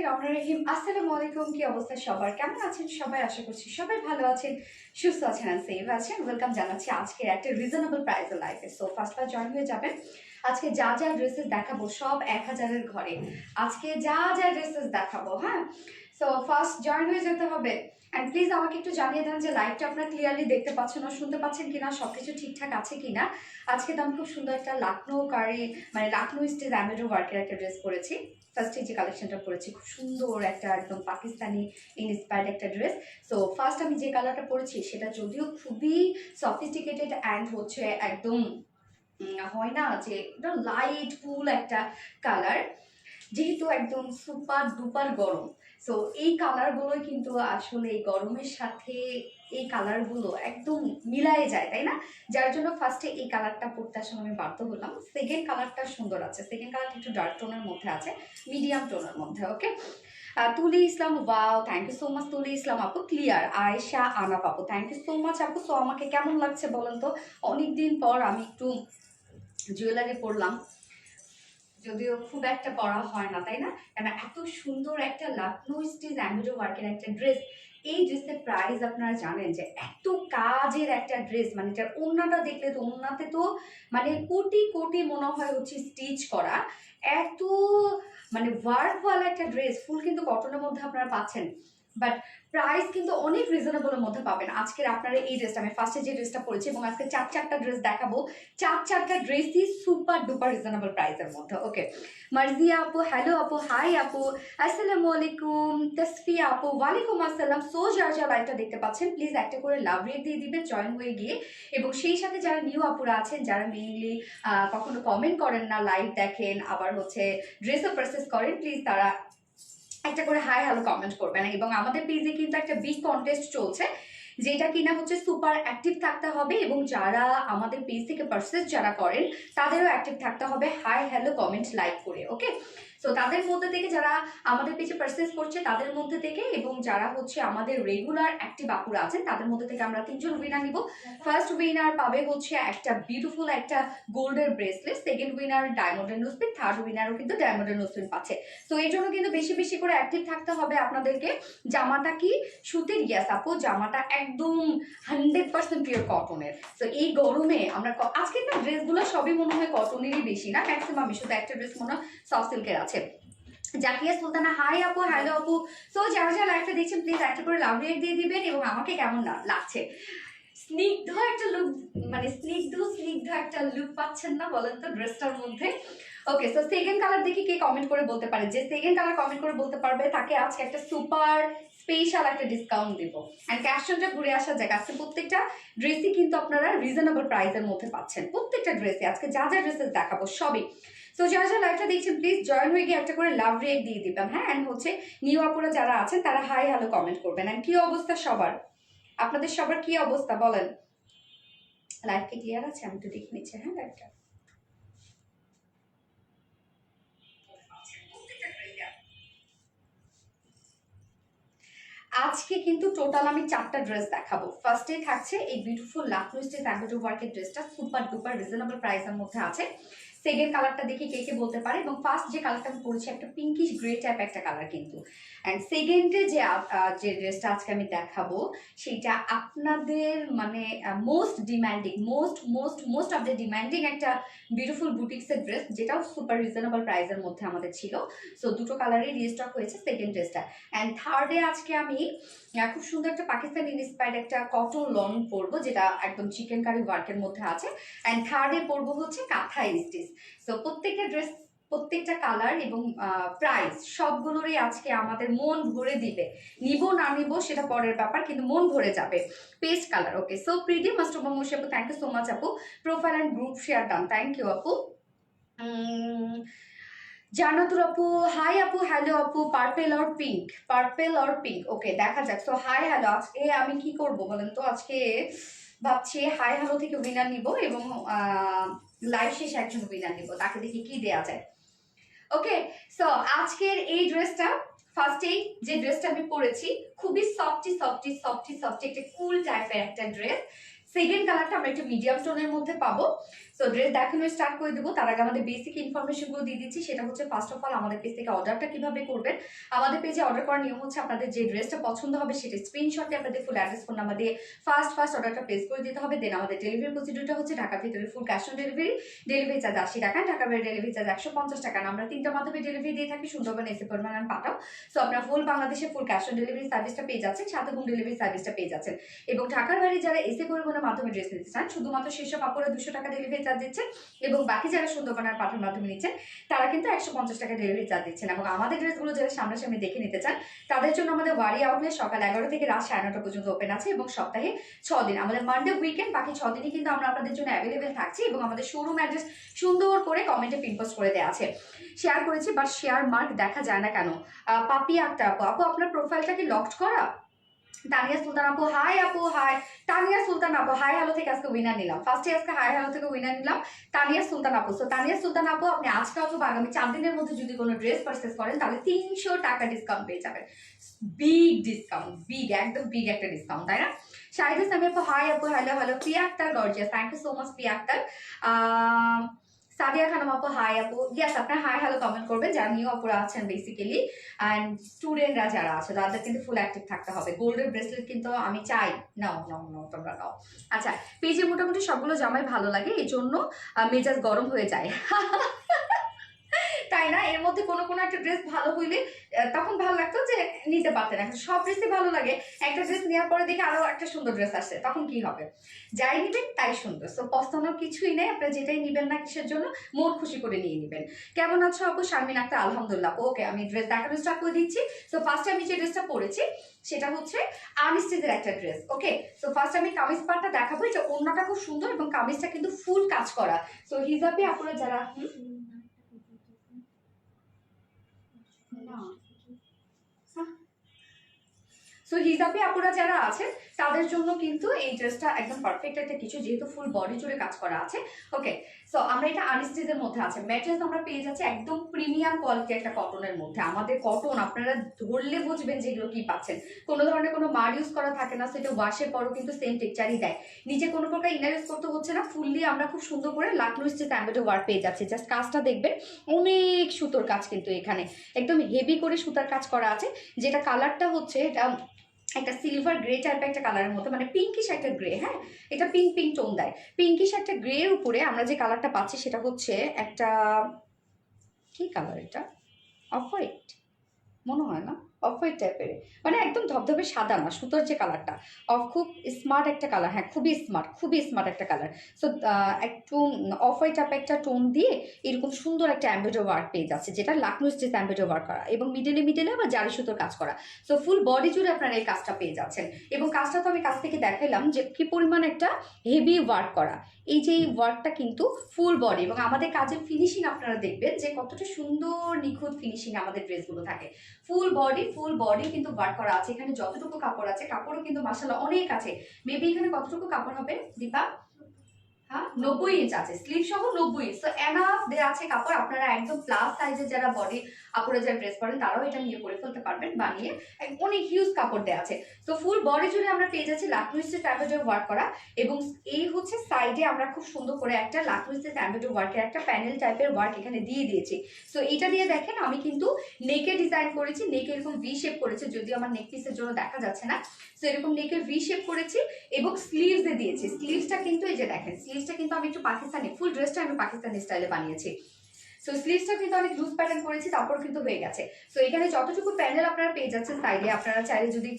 বিসমিল্লাহির রহমানির রহিম। আসসালামু আলাইকুম। কি অবস্থা সবার, কেমন আছেন সবাই? আশা করছি সবাই ভালো আছেন, সুস্থ আছেন আর সেফ আছেন। ওয়েলকাম জানাচ্ছি আজকে একটা রিজনেবল প্রাইসের লাইফে। সো ফার্স্ট জয়েন হয়ে যাবেন। আজকে যা যা ড্রেসেস দেখাবো সব 1000-এর ঘরে। আজকে যা যা ড্রেসেস দেখাবো, হ্যাঁ। সো ফার্স্ট জয়েন হয়ে যেতে হবে। অ্যান্ড প্লিজ আমাকে একটু জানিয়ে দেন যে লাইভটা আপনারা ক্লিয়ারলি দেখতে পাচ্ছেন না, শুনতে পাচ্ছেন কিনা, সবকিছু ঠিকঠাক আছে কিনা। আজকে তো আমি খুব সুন্দর একটা লাখনৌ কারি মানে লাখনৌ স্টিচ এমব্রয়ডারি ওয়ার্কের একটা ড্রেস পরেছি। ফার্স্টে যে কালেকশনটা পরেছি খুব সুন্দর একটা একদম পাকিস্তানি ইন্সপায়ার্ড একটা ড্রেস। সো ফার্স্ট আমি যে কালারটা পরেছি সেটা যদিও খুবই সফিস্টিকেটেড অ্যান্ড হচ্ছে একদম হয় না যে লাইট কুল একটা কালার, যেহেতু একদম সুপার ডুপার গরম। সো এই কালারগুলোই কিন্তু আসলে এই গরমের সাথে এই কালারগুলো একদম মিলাই যায়, তাই না? যার জন্য ফার্স্টে এই কালারটা পরতে আসলে আমি বাধ্য হলাম। সেকেন্ড কালারটা সুন্দর আছে, সেকেন্ড কালারটা একটু ডার্ক টোনের মধ্যে আছে, মিডিয়াম টোনের মধ্যে। Okay, Tuli Islam, wow, thank you so much Tuli Islam আপু। ক্লিয়ার আয়েশা আনা আপু, থ্যাংক ইউ সো মাচ আপু। সো আমাকে কেমন লাগছে বলেন তো? অনেকদিন পর আমি একটু জুয়েলারি পরলাম, যদিও খুব একটা পরা হয় না, তাই না? কারণ এত সুন্দর একটা লাখনৌ স্টিচ এমব্রয়ডারি ওয়ার্কের একটা ড্রেস। এই ড্রেসের প্রাইস আপনারা জানেন যে এত কাজের একটা ড্রেস, মানে এটার ওড়নাটা দেখলে তো ওড়নাতে তো মানে কোটি কোটি মনে হয় হচ্ছে স্টিচ করা, এত মানে ওয়ার্কওয়ালা একটা ড্রেস। ফুল কিন্তু কটনের মধ্যে আপনারা পাচ্ছেন, বাট প্রাইস কিন্তু অনেক রিজনেবলের মধ্যে পাবেন। আজকের আপনারা এই ড্রেসটা, আমি ফার্স্টে যে ড্রেসটা পরেছি এবং আজকে চারটা ড্রেস দেখাবো, চারটা ড্রেসই সুপার ডুপার রিজনেবল প্রাইসের মধ্যে। ওকে, মার্জিয়া আপু, হ্যালো আপু, হাই আপু, আসসালামু আলাইকুম। তসফিয়া আপু, ওয়ালাইকুম আসসালাম। সো যারা যারা লাইভটা দেখতে পাচ্ছেন প্লিজ একটা করে লাভ রেট দিয়ে দিবেন জয়েন হয়ে গিয়ে। এবং সেই সাথে যারা নিউ আপুরা আছেন, যারা মেইনলি কখনো কমেন্ট করেন না, লাইভ দেখেন আবার হচ্ছে ড্রেসও পারচেস করেন, প্লিজ তারা একটা করে হাই হ্যালো কমেন্ট করবেন। এবং আমাদের পেজে কিন্তু একটা বিগ কন্টেস্ট চলছে, যেটা কিনা হচ্ছে সুপার অ্যাক্টিভ থাকতে হবে এবং যারা আমাদের পেজ থেকে পারচেস যারা করেন তাদেরও অ্যাক্টিভ থাকতে হবে, হাই হ্যালো কমেন্ট লাইক করে। ওকে, সো তাদের মধ্যে থেকে যারা আমাদের পেজে পারচেস করছে তাদের মধ্যে থেকে এবং যারা হচ্ছে আমাদের রেগুলার অ্যাক্টিভ আপুরা আছেন তাদের মধ্যে থেকে আমরা 3জন উইনার নিব। ফার্স্ট উইনার পাবে হচ্ছে একটা বিউটিফুল একটা গোল্ডের ব্রেসলেট, সেকেন্ড উইনার ডায়মন্ডের নোজপিন, থার্ড উইনারও কিন্তু ডায়মন্ডের নোজপিন পাচ্ছে। তো এই জন্য কিন্তু বেশি বেশি করে অ্যাক্টিভ থাকতে হবে আপনাদেরকে। জামাটা কি সুতির? ইয়াস আপু, জামাটা একদম 100% পিওর কটনের। তো এই গরমে আমরা আজকে না ড্রেসগুলো সবই মনে হয় কটনেরই বেশি, না ম্যাক্সিমাম, শুধু একটা ড্রেস মনে হয় সফট সিল্কের আছে। জাকিয়া সুলতানা, হাই আপু, হ্যালো আপু। সো যারা যারা লাইভটা দেখছেন প্লিজ একটা করে লাভ রেট দিয়ে দিবেন। এবং আমাকে কেমন লাগছে? স্নিগ্ধ একটা লুক, মানে স্নিগ্ধ একটা লুক পাচ্ছেন না বলেন তো ড্রেসটার মধ্যে? ওকে, সো সেকেন্ড কালার দেখি কে কমেন্ট করে বলতে পারে, যে সেকেন্ড কালার কমেন্ট করে বলতে পারবে তাকে আজকে একটা সুপার স্পেশাল একটা ডিসকাউন্ট দিব। অ্যান্ড ক্যাশনটা ঘুরে আসা যাক। আজকে প্রত্যেকটা ড্রেসই কিন্তু আপনারা রিজনেবল প্রাইসের মধ্যে পাচ্ছেন, প্রত্যেকটা ড্রেসে আজকে যা যা ড্রেসেস দেখাবো সবই। সো যারা যারা লাইভটা দেখছেন প্লিজ জয়েন হয়ে গিয়ে একটা করে লাভ রেট দিয়ে দিবেন, হ্যাঁ। অ্যান্ড হচ্ছে নিউ আপুরা যারা আছেন তারা হাই হ্যালো কমেন্ট করবেন। অ্যান্ড কি অবস্থা সবার, আপনাদের সবার কি অবস্থা বলেন? লাইভ কি ক্লিয়ার আছে? আমি তো দেখে নিচ্ছি, হ্যাঁ লাইভটা। আজকে কিন্তু টোটাল আমি 4টা ড্রেস দেখাবো। ফার্স্টে থাকছে এই বিউটিফুল লাখনৌ স্টিচ এমব্রয়ডারি ওয়ার্কের ড্রেসটা, সুপার ডুপার রিজনেবল প্রাইসের মধ্যে আছে। সেকেন্ড কালারটা দেখি কে কে বলতে পারে। এবং ফার্স্ট যে কালারটা আমি পরেছি একটা পিঙ্কিশ গ্রে টাইপ একটা কালার কিন্তু। অ্যান্ড সেকেন্ডে যে ড্রেসটা আজকে আমি দেখাবো সেটা আপনাদের মানে most demanding, most of the demanding একটা বিউটিফুল বুটিক্সের ড্রেস, যেটাও সুপার রিজনেবল প্রাইসের মধ্যে আমাদের ছিল। সো দুটো কালারই রিস্টক হয়েছে সেকেন্ড ড্রেসটা। অ্যান্ড থার্ডে আজকে আমি খুব সুন্দর একটা পাকিস্তানি ইন্সপায়ার্ড একটা কটন লং পরবো, যেটা একদম চিকেন কারি ওয়ার্কের মধ্যে আছে। অ্যান্ড থার্ডে পরবো হচ্ছে কাঁথা স্টিচ। সো প্রত্যেকটা ড্রেস, প্রত্যেকটা কালার এবং প্রাইস সবগুলোরই আজকে আমাদের মন ভরে দিবে। নিব না নিব সেটা পরের ব্যাপার, কিন্তু মন ভরে যাবে। Paste colour. Okay, so pretty Mastuba Mushi আপু, থ্যাংক ইউ সো মাচ আপু। Profile and group share done, thank you আপু। জান্নাতুর আপু, হাই আপু, হ্যালো আপু। পার্পেল অর পিঙ্ক, ওকে দেখা যাক। সো হাই হ্যালো, আজকে আমি কি করব বলেন তো? আজকে ভাবছি হাই হ্যালো থেকে উইনার নিব এবং লাইভ শেষে একজন উইনার নিব, তাকে দেখি কি দেয়া যায়। ওকে, সো আজকের এই ড্রেসটা, ফার্স্টেই যে ড্রেসটা আমি পরেছি খুবই সফটি একটা কুল টাইপের একটা ড্রেস। সেকেন্ড কালারটা আমরা একটা মিডিয়াম টোনের মধ্যে পাবো। সো ড্রেস দেখানো স্টার্ট করে দেবো, তার আগে আমাদের বেসিক ইনফরমেশনগুলো দিয়ে দিচ্ছি। সেটা হচ্ছে ফার্স্ট অফ অল আমাদের পেজ থেকে অর্ডারটা কিভাবে করবেন। আমাদের পেজে অর্ডার করার নিয়ম হচ্ছে আপনাদের যে ড্রেসটা পছন্দ হবে সেটা স্ক্রিনশটে আপনাদের ফুল অ্যাড্রেস ফোন নাম্বার দিয়ে ফার্স্ট অর্ডারটা প্লেস করে দিতে হবে। দেন আমাদের ডেলিভারি প্রসিডিউরটা হচ্ছে ঢাকার ভিতরে full cash on delivery, delivery charge 80 টাকা, ঢাকার বাইরে ডেলিভারি চার্জ 150 টাকা। আমরা 3টা মাধ্যমে ডেলিভারি দিয়ে থাকি, সুন্দরবন এসে পরিমাণ পাঠাও। সো আপনারা ফুল বাংলাদেশে ফুল ক্যাশ অন ডেলিভারি সার্ভিসটা পেয়ে যাচ্ছেন, সাথে হোম ডেলিভারি সার্ভিসটা পেয়ে যাচ্ছেন। এবং ঢাকার বাইরে যারা এসে পরিবহনের মাধ্যমে ড্রেস নিতে চান, শুধুমাত্র সেসব কাপড়ে 200 টাকা ডেলিভারি চার্জ দিচ্ছেন, এবং বাকি যারা সুন্দরবনের পাঠানোর মাধ্যমে নিচ্ছেন তারা কিন্তু 150 টাকা ডেলিভারি চার্জ দিচ্ছেন। এবং আমাদের ড্রেসগুলো যারা সামনাসামনি দেখে নিতে চান তাদের জন্য আমাদের ওয়ারি আউটলেট সকাল 11 থেকে রাত 9:30 পর্যন্ত ওপেন আছে, এবং সপ্তাহে 6 দিন, আমাদের মানডে উইকেন্ড, বাকি 6 দিনই কিন্তু আমরা আপনাদের জন্য অ্যাভেলেবেল থাকছি। এবং আমাদের শোরুম অ্যাড্রেস সুন্দর করে কমেন্টে পিন পোস্ট করে দেওয়া আছে, শেয়ার করেছি, বাট শেয়ার মার্ক দেখা যায় না কেন? পাপি আক্তার আপু, আপু আপনার প্রোফাইলটা কি লকড করা? তানিয়া সুলতান আপু হাই, আপু হাই। তানিয়া সুলতান আপু হাই হ্যালো থেকে আজকে উইনার নিলাম, ফার্স্টে আজকে হাই হ্যালো থেকে উইনার নিলাম তানিয়া সুলতান আপু। সো তানিয়া সুলতান আপু, আপনি আজকে অথবা আগামী 4 দিনের মধ্যে যদি কোনো ড্রেস পারচেস করেন তাহলে 300 টাকা ডিসকাউন্ট পেয়ে যাবেন। বিগ ডিসকাউন্ট, বিগ, একদম বিগ একটা ডিসকাউন্ট, তাই না? শাহিদা সামি আপু হাই আপু hello hello. Priya Akter gorgeous, thank you so much Priya Akter. Sadia Khanam আপু হাই আপু, ইয়েস আপনার হাই হ্যালো কমেন্ট করবেন যারা নিউ আপুরা আছেন বেসিক্যালি, অ্যান্ড স্টুডেন্টরা যারা আছে তাদের কিন্তু ফুল অ্যাক্টিভ থাকতে হবে। গোল্ডের ব্রেসলেট কিন্তু আমি চাই, নাও নাও নাও তোমরা নাও। আচ্ছা, পেজে মোটামুটি সবগুলো জামাই ভালো লাগে, এই জন্য মেজাজ গরম হয়ে যায় তাই না? এর মধ্যে কোনো কোনো একটা ড্রেস ভালো হইলে তখন ভালো লাগতো যে নিতে পারতেন, এখন সব ড্রেসই ভালো লাগে, একটা ড্রেস নেওয়ার পরে দেখে আরো একটা সুন্দর ড্রেস আসছে, তখন কি হবে? যাই নিবেন তাই সুন্দর। সো পস্তানোর কিছুই নেই, আপনারা যেটাই নিবেন না কিসের জন্য, মন খুশি করে নিয়ে নিবেন। কেমন আছো আপু? শারমিন আক্তার আলহামদুলিল্লাহ। ওকে, আমি ড্রেস দেখানো স্টার্ট করে দিচ্ছি। সো ফার্স্টে আমি যে ড্রেসটা পরেছি সেটা হচ্ছে আনস্টিচের একটা ড্রেস। ওকে, সো ফার্স্ট আমি কামিজ পার্টটা দেখাবো। এটা ওড়নাটা খুব সুন্দর এবং কামিজটা কিন্তু ফুল কাজ করা। সো হিজাবে আপনারা যারা সো হিজাবি আপুরা যারা আছেন তাদের জন্য কিন্তু এই ড্রেসটা একদম পারফেক্ট একটা কিছু, যেহেতু ফুল বডি জুড়ে কাজ করা আছে। ওকে, সো আমরা এটা আনস্টিচের মধ্যে আছে, ম্যাটেরিয়ালস আমরা পেয়ে যাচ্ছি একদম প্রিমিয়াম কোয়ালিটি একটা কটনের মধ্যে। আমাদের কটন আপনারা ধরলে বুঝবেন যেগুলো কি পাচ্ছেন, কোনো ধরনের কোনো মার ইউজ করা থাকে না, সেটা ওয়াশের পরও কিন্তু সেম টেক্সচারই দেয়, নিচে কোনো প্রকার ইনার ইউজ করতে হচ্ছে না। ফুললি আমরা খুব সুন্দর করে লাকনো স্টিচ এমব্রয়ডারি ওয়ার্ক পেয়ে যাচ্ছি। জাস্ট কাজটা দেখবেন, অনেক সুতোর কাজ কিন্তু এখানে একদম হেভি করে সুতার কাজ করা আছে, যেটা কালারটা হচ্ছে এটা একটা সিলভার গ্রে টাইপের একটা কালারের মতো, মানে পিঙ্কিশ একটা গ্রে। হ্যাঁ, এটা পিঙ্ক পিঙ্ক টোন দেয়। পিঙ্কিশ একটা গ্রে এর উপরে আমরা যে কালারটা পাচ্ছি সেটা হচ্ছে একটা কি কালার, এটা অফ হোয়াইট মনে হয় না, অফ হোয়াইট টাইপের, মানে একদম ধবধবে সাদা না, সুতোর যে কালারটা খুব স্মার্ট একটা কালার। হ্যাঁ, খুবই স্মার্ট একটা কালার। সো একটু অফ হোয়াইট টাইপের একটা টোন দিয়ে এরকম সুন্দর একটা এমব্রয়ডারি ওয়ার্ক পেয়ে যাচ্ছে, যেটা লাকনো স্টিচ এমব্রয়ডারি ওয়ার্ক করা এবং মিডলে আবার জারি সুতোর কাজ করা। সো ফুল বডি জুড়ে আপনারা এই কাজটা পেয়ে যাচ্ছেন। এবং কাজটা তো আমি কাছ থেকে দেখাইলাম যে কি পরিমাণ একটা হেভি ওয়ার্ক করা। এই যে এই ওয়ার্কটা কিন্তু ফুল বডি, এবং আমাদের কাজের ফিনিশিং আপনারা দেখবেন যে কতটা সুন্দর নিখুঁত ফিনিশিং আমাদের ড্রেসগুলো থাকে। ফুল বডি কিন্তু ওয়ার্ক করা আছে। এখানে যতটুকু কাপড় আছে, কাপড়ও কিন্তু মাশাআল্লাহ অনেক আছে। মেবি এখানে কতটুকু কাপড় হবে দীপা? হ্যাঁ, 90 ইঞ্চ আছে, স্লিভ সহ 90 ইঞ্চ। তো এনাফ দেয়া আছে কাপড়। আপনারা একদম প্লাস সাইজের যারা বডি আপুরা যারা ড্রেস করেন তারাও এটা নিয়ে পরে ফেলতে পারবেন, বানিয়ে অনেক হিউজ কাপড় দেওয়া আছে। তো ফুল বডি জুড়ে আমরা পেয়ে যাচ্ছি লাকনো স্টিচ এমব্রয়ডারি ওয়ার্ক করা, এবং এই হচ্ছে সাইডে আমরা খুব সুন্দর করে একটা লাকনো স্টিচ এমব্রয়ডারি ওয়ার্কের একটা প্যানেল টাইপের ওয়ার্ক এখানে দিয়ে দিয়েছি। সো এটা দিয়ে দেখেন আমি কিন্তু নেকে ডিজাইন করেছি, নেকে এরকম ভি শেপ করেছি, যদিও আমার নেক পিসের জন্য দেখা যাচ্ছে না। সো এরকম নেকের ভি শেপ করেছি এবং স্লিভসে দিয়েছি। স্লিভসটা কিন্তু এই যে দেখেন, স্লিভসটা কিন্তু আমি একটু পাকিস্তানি, ফুল ড্রেসটা আমি পাকিস্তানি স্টাইলে বানিয়েছি। সো স্লিভসটা কিন্তু অনেক লুজ প্যাটার্ন করেছি, তারপর কিন্তু হয়ে গেছে। সো এখানে যতটুকু প্যানেল আপনারা পেয়ে যাচ্ছেন সাইডে, আপনারা চাইলে যদি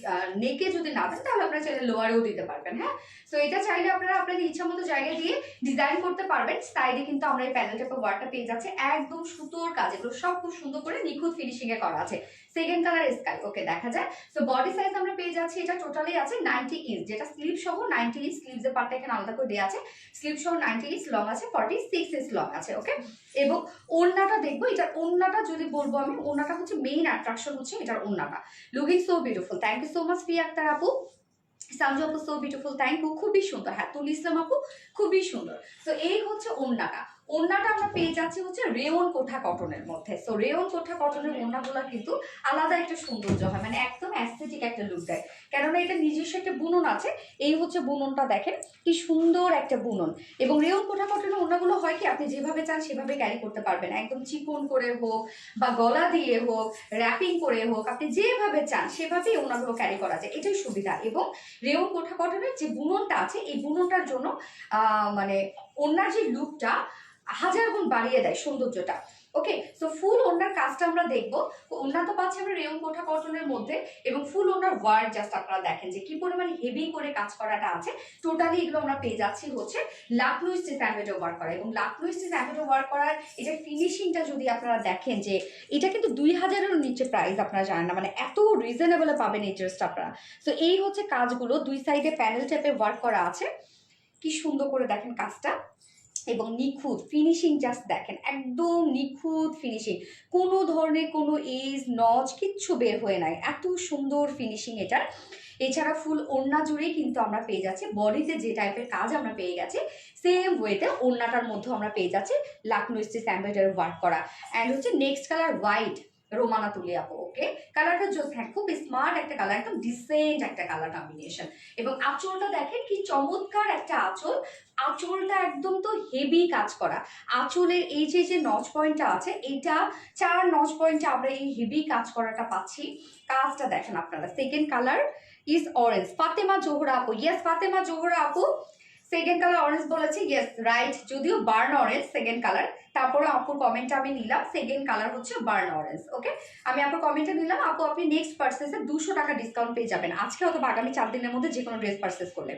নেকে যদি না দেন তাহলে আপনারা চাইলে লোয়ারেও দিতে পারবেন। হ্যাঁ, সো এটা চাইলে আপনারা আপনাদের ইচ্ছা মতো জায়গায় দিয়ে ডিজাইন করতে পারবেন। সাইডে কিন্তু আমরা এই প্যানেল টাইপের ওয়ার্কটা পেয়ে যাচ্ছে একদম সুতোর কাজ, এগুলো সব খুব সুন্দর করে নিখুঁত ফিনিশিং এ করা আছে। Second colour sky. ওকে, দেখা যায়। সো বডি সাইজ আমরা পেয়ে যাচ্ছি, এটা টোটালি আছে 90 ইঞ্চ, যেটা স্লিভ সহ 90 ইঞ্চ, স্লিভসের পার্টটা এখানে আলাদা করে দেওয়া আছে। স্লিভ সহ 90 ইঞ্চ লং আছে, 46 ইঞ্চ লং আছে। ওকে, এবং ওড়নাটা দেখবো, এটার ওড়নাটা যদি বলবো আমি, ওড়নাটা হচ্ছে মেইন অ্যাট্রাকশন হচ্ছে এটার ওড়নাটা। Looking so beautiful, thank you so much Priya Akter আপু। সামজু আপু সো বিউটিফুল, থ্যাংক ইউ, খুবই সুন্দর। হ্যাঁ, তুল ইসলাম আপু খুবই সুন্দর। তো এই হচ্ছে ওড়নাটা। ওড়নাটা আমরা পেয়ে যাচ্ছি হচ্ছে রেওন কোঠা কটনের মধ্যে। সো রেওন কোঠা কটনের ওড়নাগুলো কিন্তু আলাদা একটা সৌন্দর্য হয়, মানে একদম অ্যাস্থেটিক একটা লুক দেয়, কেননা এটা নিজস্ব একটা বুনন আছে। এই হচ্ছে বুননটা, দেখেন কি সুন্দর একটা বুনন। এবং রেওন কোঠা কটনের ওড়নাগুলো হয় কি আপনি যেভাবে চান সেভাবে ক্যারি করতে পারবেন, একদম চিকন করে হোক বা গলা দিয়ে হোক, র্যাপিং করে হোক, আপনি যেভাবে চান সেভাবেই ওড়নাগুলো ক্যারি করা যায়, এটাই সুবিধা। এবং রেওন কোঠা কটনের যে বুননটা আছে এই বুননটার জন্য মানে ওড়নার যে লুকটা হাজার গুণ বাড়িয়ে দেয় সৌন্দর্যটা। ওকে, সো ফুল ওড়নার কাজটা আমরা দেখবো। ওড়না তো পাচ্ছি আমরা রেওন কোঠা কটনের মধ্যে, এবং ফুল ওড়নার ওয়ার্ক জাস্ট আপনারা দেখেন যে কি পরিমাণ হেভি করে কাজ করাটা আছে। টোটালি এগুলো আমরা পেয়ে যাচ্ছি হচ্ছে লাকনো স্টিচ এমব্রয়ডারি ওয়ার্ক করা, এবং লাকনো স্টিচ এমব্রয়ডারি ওয়ার্ক করার এটা ফিনিশিংটা যদি আপনারা দেখেন যে এটা কিন্তু 2000-এরও নিচে প্রাইস, আপনারা জানেন না, মানে এত রিজনেবলে পাবেন এই ড্রেসটা আপনারা। তো এই হচ্ছে কাজগুলো, দুই সাইডে প্যানেল টাইপের ওয়ার্ক করা আছে, কি সুন্দর করে দেখেন কাজটা, এবং নিখুঁত ফিনিশিং জাস্ট দেখেন, একদম নিখুঁত ফিনিশিং, কোনো ধরনের কোনো এজ নচ কিচ্ছু বের হয়ে নাই, এত সুন্দর ফিনিশিং এটার। এছাড়া ফুল ওড়না জুড়েই কিন্তু আমরা পেয়ে যাচ্ছি বডিতে যে টাইপের কাজ আমরা পেয়ে গেছি সেম ওয়েতে ওড়নাটার মধ্যে আমরা পেয়ে যাচ্ছি লাকনো স্টিচ এমব্রয়ডারি ওয়ার্ক করা। অ্যান্ড হচ্ছে next colour white Romana Tuli আপু। ওকে, কালারটা হ্যাঁ খুব স্মার্ট একটা কালার, একদম ডিসেন্ট একটা কালার কম্বিনেশন। এবং আঁচলটা দেখেন কি চমৎকার একটা আঁচল, আঁচলটা একদম তো হেভি কাজ করা। আঁচলের এই যে যে নচ পয়েন্টটা আছে, এইটা 4 নচ পয়েন্টে আমরা এই হেভি কাজ করাটা পাচ্ছি। কাজটা দেখেন আপনারা। Second colour is orange, Fatema Zohra আপু, ইয়েস ফাতেমা জোহরা আপু সেকেন্ড কালার অরেঞ্জ বলেছে, ইয়েস রাইট, যদিও বার্ন অরেঞ্জ সেকেন্ড কালার, তারপরে আপুর কমেন্টটা আমি নিলাম, সেকেন্ড কালার হচ্ছে বার্ন অরেঞ্জ। ওকে, আমি আপুর কমেন্টটা নিলাম। আপু আপনি নেক্সট পার্সেসে 200 টাকা ডিসকাউন্ট পেয়ে যাবেন আজকে অথবা আগামী 4 দিনের মধ্যে যে কোনো ড্রেস পার্সেস করলে।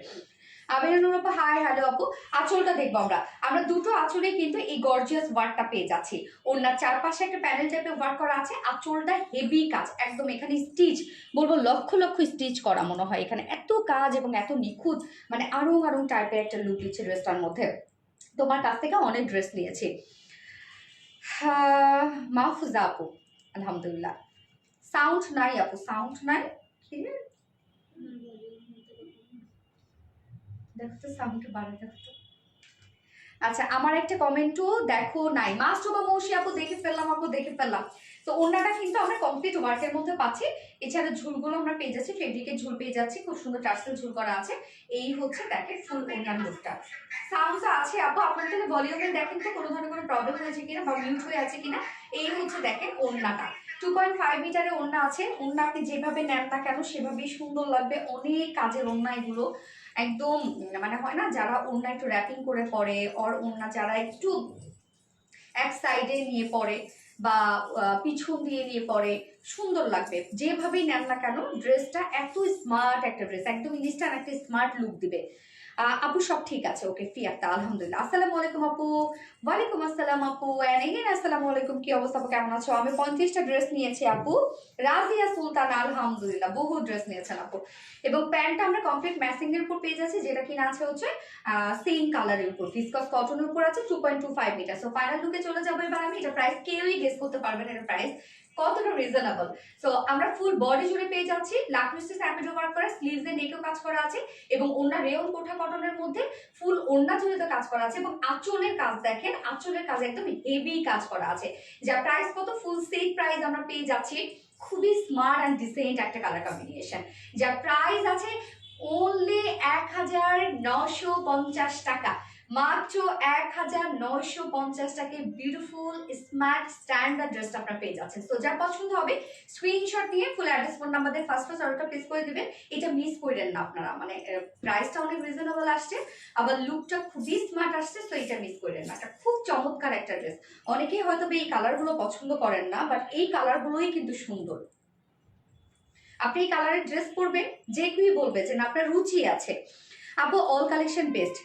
আবেদন আপু হাই, হ্যালো আপু। আঁচলটা দেখবো আমরা, আমরা দুটো আঁচলে কিন্তু এই গর্জিয়াস ওয়ার্কটা পেয়ে যাচ্ছি। ওনার চারপাশে একটা প্যানেল টাইপের ওয়ার্ক করা আছে, আঁচলটা হেভি কাজ একদম, এখানে স্টিচ বলবো লক্ষ লক্ষ স্টিচ করা মনে হয়, এখানে এত কাজ এবং এত নিখুঁত, মানে আরং আরং টাইপের একটা লুক দিচ্ছে ড্রেসটার মধ্যে। তোমার কাছ থেকে অনেক ড্রেস নিয়েছি। মাহফুজা আপু আলহামদুলিল্লাহ, সাউন্ড নাই আপু, সাউন্ড নাই, দেখো তো সাউন্ড বাড়ে, দেখো তো। আচ্ছা, আমার একটা কমেন্টও দেখো নাই, মাস্টুবা মৌসি আপু দেখে ফেললাম, আপু দেখে ফেললাম। তো ওড়নাটা কিন্তু আমরা কমপ্লিট ওয়ার্কের মধ্যে পাচ্ছি। এছাড়া ঝুলগুলো আমরা পেয়ে যাচ্ছি, ফেব্রিকের ঝুল পেয়ে যাচ্ছি, খুব সুন্দর টার্সেল ঝুল করা আছে। এই হচ্ছে দেখেন ফুল ওড়নার লুকটা। সাউন্ড আছে আপু, আপনার তাহলে ভলিউমে দেখেন তো কোনো ধরনের কোনো প্রবলেম হয়েছে কিনা বা মিউট হয়ে আছে কিনা। এই হচ্ছে দেখেন ওড়নাটা 2.5 মিটারের ওড়না আছে। ওড়না আপনি যেভাবে নেন না কেন সেভাবেই সুন্দর লাগবে, অনেক কাজের ওড়না এগুলো, একদম মানে হয় না যারা ওড়না একটু র্যাপিং করে পরে, ওর ওড়না যারা একটু এক সাইডে নিয়ে পরে বা পিছন দিয়ে নিয়ে পরে, সুন্দর লাগবে যেভাবেই নেন না কেন। ড্রেসটা এত স্মার্ট একটা ড্রেস, একদম ইনস্ট্যান্ট একটা স্মার্ট লুক দিবে। আপু সব ঠিক আছে, ওকে ফিয়াক্তা আলহামদুলিল্লাহ। আসসালামু আলাইকুম আপু। ওয়ালাইকুম আসসালাম আপু, এগেন আসসালামু আলাইকুম। কি অবস্থা আপু, কেমন আছো? আমি 35টা ড্রেস নিয়েছি আপু। রাজিয়া সুলতান আলহামদুলিল্লাহ, বহু ড্রেস নিয়েছেন আপু। এবং প্যান্টটা আমরা কমপ্লিট ম্যাচিং এর উপর পেয়ে যাচ্ছি, যেটা কিনা আছে হচ্ছে সেম কালারের উপর, ভিসকস কটনের উপর আছে, 2.25 মিটার। সো ফাইনাল লুকে চলে যাবো এবার আমি। এটা প্রাইস কেউই গেস করতে পারবেন এর প্রাইস কতটা রিজনেবল। সো আমরা ফুল বডি জুড়ে পেয়ে যাচ্ছি লাকনো স্টিচ এমব্রয়ডারি ওয়ার্ক করা, স্লিভস এ নেকেও কাজ করা আছে, এবং ওড়না রেয়ন কোঠা কটনের মধ্যে ফুল ওড়না জুড়ে তো কাজ করা আছে। এবং আঁচলের কাজ দেখেন, আঁচলের কাজ একদম হেভি কাজ করা আছে। যা প্রাইস কত, ফুল সেট প্রাইস আমরা পেয়ে যাচ্ছি খুবই স্মার্ট অ্যান্ড ডিসেন্ট একটা কালার কম্বিনেশন। যার প্রাইস আছে অনলি 1950 টাকা, মাত্র 1950 টাকায় বিউটিফুল স্মার্ট স্ট্যান্ডার্ড ড্রেসটা আপনারা পেয়ে যাচ্ছেন। তো যার পছন্দ হবে স্ক্রিনশট নিয়ে ফুল অ্যাড্রেস ফোন নাম্বার দিয়ে ফার্স্ট অর্ডারটা প্লেস করে দিবেন। এটা মিস করেন না আপনারা, মানে প্রাইসটা অনেক রিজনেবল আসছে, আবার লুকটা খুবই স্মার্ট আসছে, তো এটা মিস করেন না। এটা খুব চমৎকার একটা ড্রেস। অনেকেই হয়তো এই কালারগুলো পছন্দ করেন না, বাট এই কালারগুলোই কিন্তু সুন্দর। আপনি এই কালারের ড্রেস পরবেন, যে কেউই বলবে যে না আপনার রুচি আছে। আপু all collection best,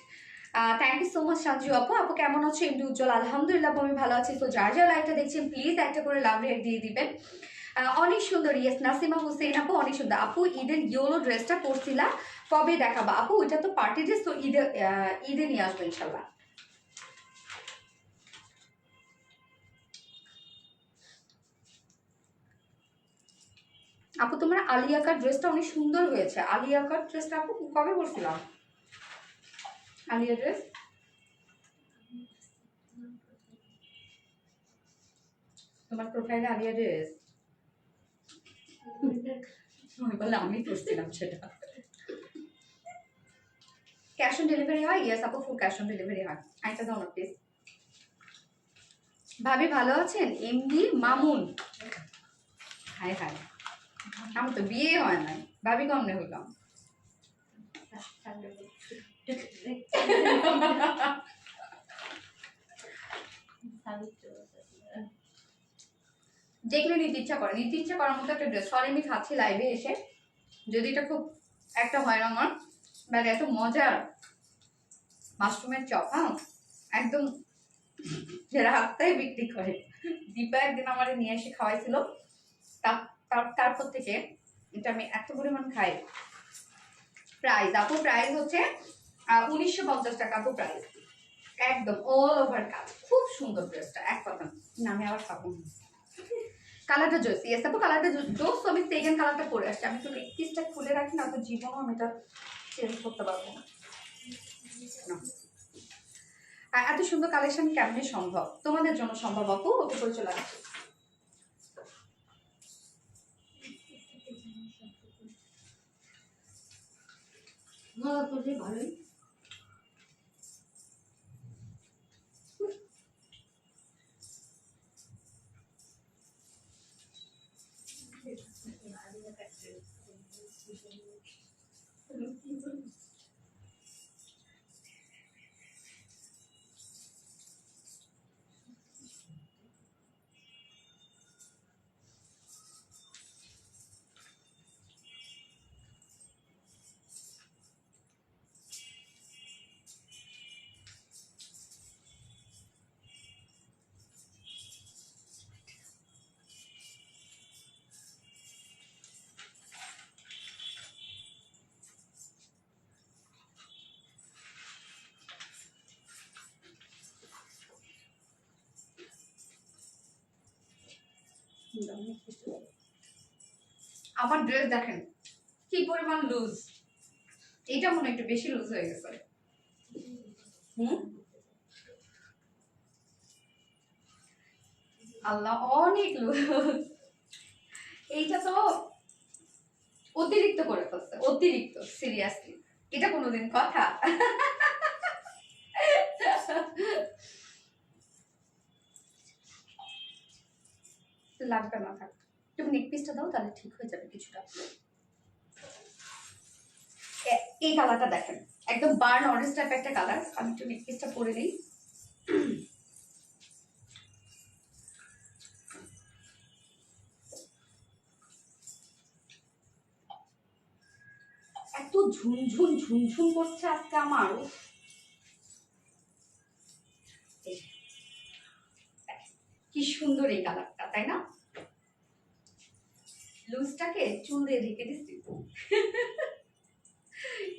thank you so much Sanju আপু। আপু কেমন আছো? এমডি উজ্জ্বল আলহামদুলিল্লাহ আমি ভালো আছি। তো যার যার লাইকটা দেখছেন প্লিজ একটা করে লাভ রেট দিয়ে দিবেন। অনেক সুন্দর, ইয়েস নাসিমা হুসেন আপু অনেক সুন্দর। আপু ঈদের ইয়েলো ড্রেসটা পরছিলা, কবে দেখাবা? আপু এটা তো পার্টি ড্রেস, তো ঈদে নিয়ে আসবো ইনশাল্লাহ। আপু তোমার আলিয়া কাট ড্রেসটা অনেক সুন্দর হয়েছে। আলিয়া কাট ড্রেসটা আপু কবে পরছিলাম? আলিয়া ড্রেস তোমার প্রোফাইলে আলিয়া ড্রেস বলে আমি করছিলাম সেটা। ক্যাশ অন ডেলিভারি হয়? ইয়েস আপু, ফুল ক্যাশ অন ডেলিভারি হয়। আইটা দাও না প্লিজ। ভাবি ভালো আছেন? এমডি মামুন। হায় হায়, আমার তো বিয়ে হয় নাই, ভাবি কেমনে হইলাম? দেখলে নিতে ইচ্ছা করে, নিতে ইচ্ছা করার মতো একটা ড্রেস। সরি আমি খাচ্ছি লাইভে এসে, যদি এটা খুব একটা হয় না আমার, বাট এত মজার মাশরুমের চপ, হ্যাঁ একদম রাস্তায় বিক্রি করে। দীপা একদিন আমার নিয়ে এসে খাওয়াইছিল, তারপর থেকে এটা আমি এত পরিমাণ খাই। প্রাইস আপু, প্রাইস হচ্ছে 1950 টাকা আপু প্রাইস, একদম অল ওভার কাজ। খুব সুন্দর ড্রেসটা, এক কথা না। আমি আবার খাবো কালারটা জোস। ইয়েস আপু কালারটা জোস। তো আমি সেকেন্ড কালারটা পরে আসছি। আমি তো নেক পিসটা খুলে রাখি না, তো জীবনও আমি এটা চেঞ্জ করতে পারবো না। আর এত সুন্দর কালেকশন কেমনে সম্ভব? তোমাদের জন্য সম্ভব আপু, ওকে করে চলে আসছি। ভালোই আমার ড্রেস দেখেন কি পরিমাণ লুজ। এটা মনে একটু বেশি লুজ হয়ে গেছে। আল্লাহ অনেক লুজ। এইটা তো অতিরিক্ত করে ফেলছে, অতিরিক্ত। সিরিয়াসলি এটা কোনোদিন কথা? লাগবে না, থাক। তুমি নেক পিসটা দাও, তাহলে ঠিক হয়ে যাবে কিছুটা। এই কালারটা দেখেন, একদম বার্ন অরেঞ্জ টাইপ একটা কালার। আমি একটু নেক পিসটা পরে নিই। এত ঝুনঝুন ঝুনঝুন করছে আজকে আমার। কি সুন্দর এই কালারটা, তাই না? লুজটাকে চুল দিয়ে ঢেকে দিচ্ছি।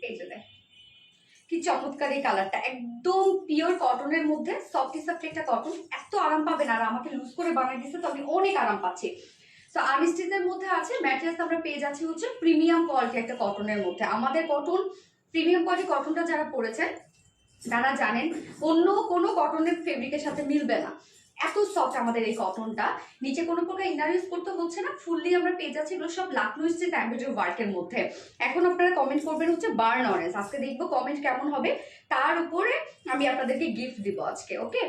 এই যে দেখ কি চমৎকার এই কালারটা, একদম পিওর কটনের মধ্যে, সফটি সফটি একটা কটন। এত আরাম পাবেন, আর আমাকে লুজ করে বানিয়ে দিচ্ছে তো আমি অনেক আরাম পাচ্ছি। তো আনস্টিচের মধ্যে আছে, ম্যাটেরিয়ালস আমরা পেয়ে যাচ্ছি হচ্ছে প্রিমিয়াম কোয়ালিটি একটা কটনের মধ্যে। আমাদের কটন, প্রিমিয়াম কোয়ালিটি কটনটা যারা পরেছেন তারা জানেন অন্য কোনো কটনের ফেব্রিকের সাথে মিলবে না। এত সফট আমাদের এই কটনটা, নিচে কোনো প্রকার ইনার ইউজ করতে হচ্ছে না। ফুললি আমরা পেয়ে যাচ্ছি এগুলো সব লাকনো স্টিচ এমব্রয়ডারি ওয়ার্কের মধ্যে। এখন আপনারা কমেন্ট করবেন হচ্ছে বার্ন অরেঞ্জ। আজকে দেখবো কমেন্ট কেমন হবে, তার উপরে আমি আপনাদেরকে গিফট দিব আজকে। ওকে,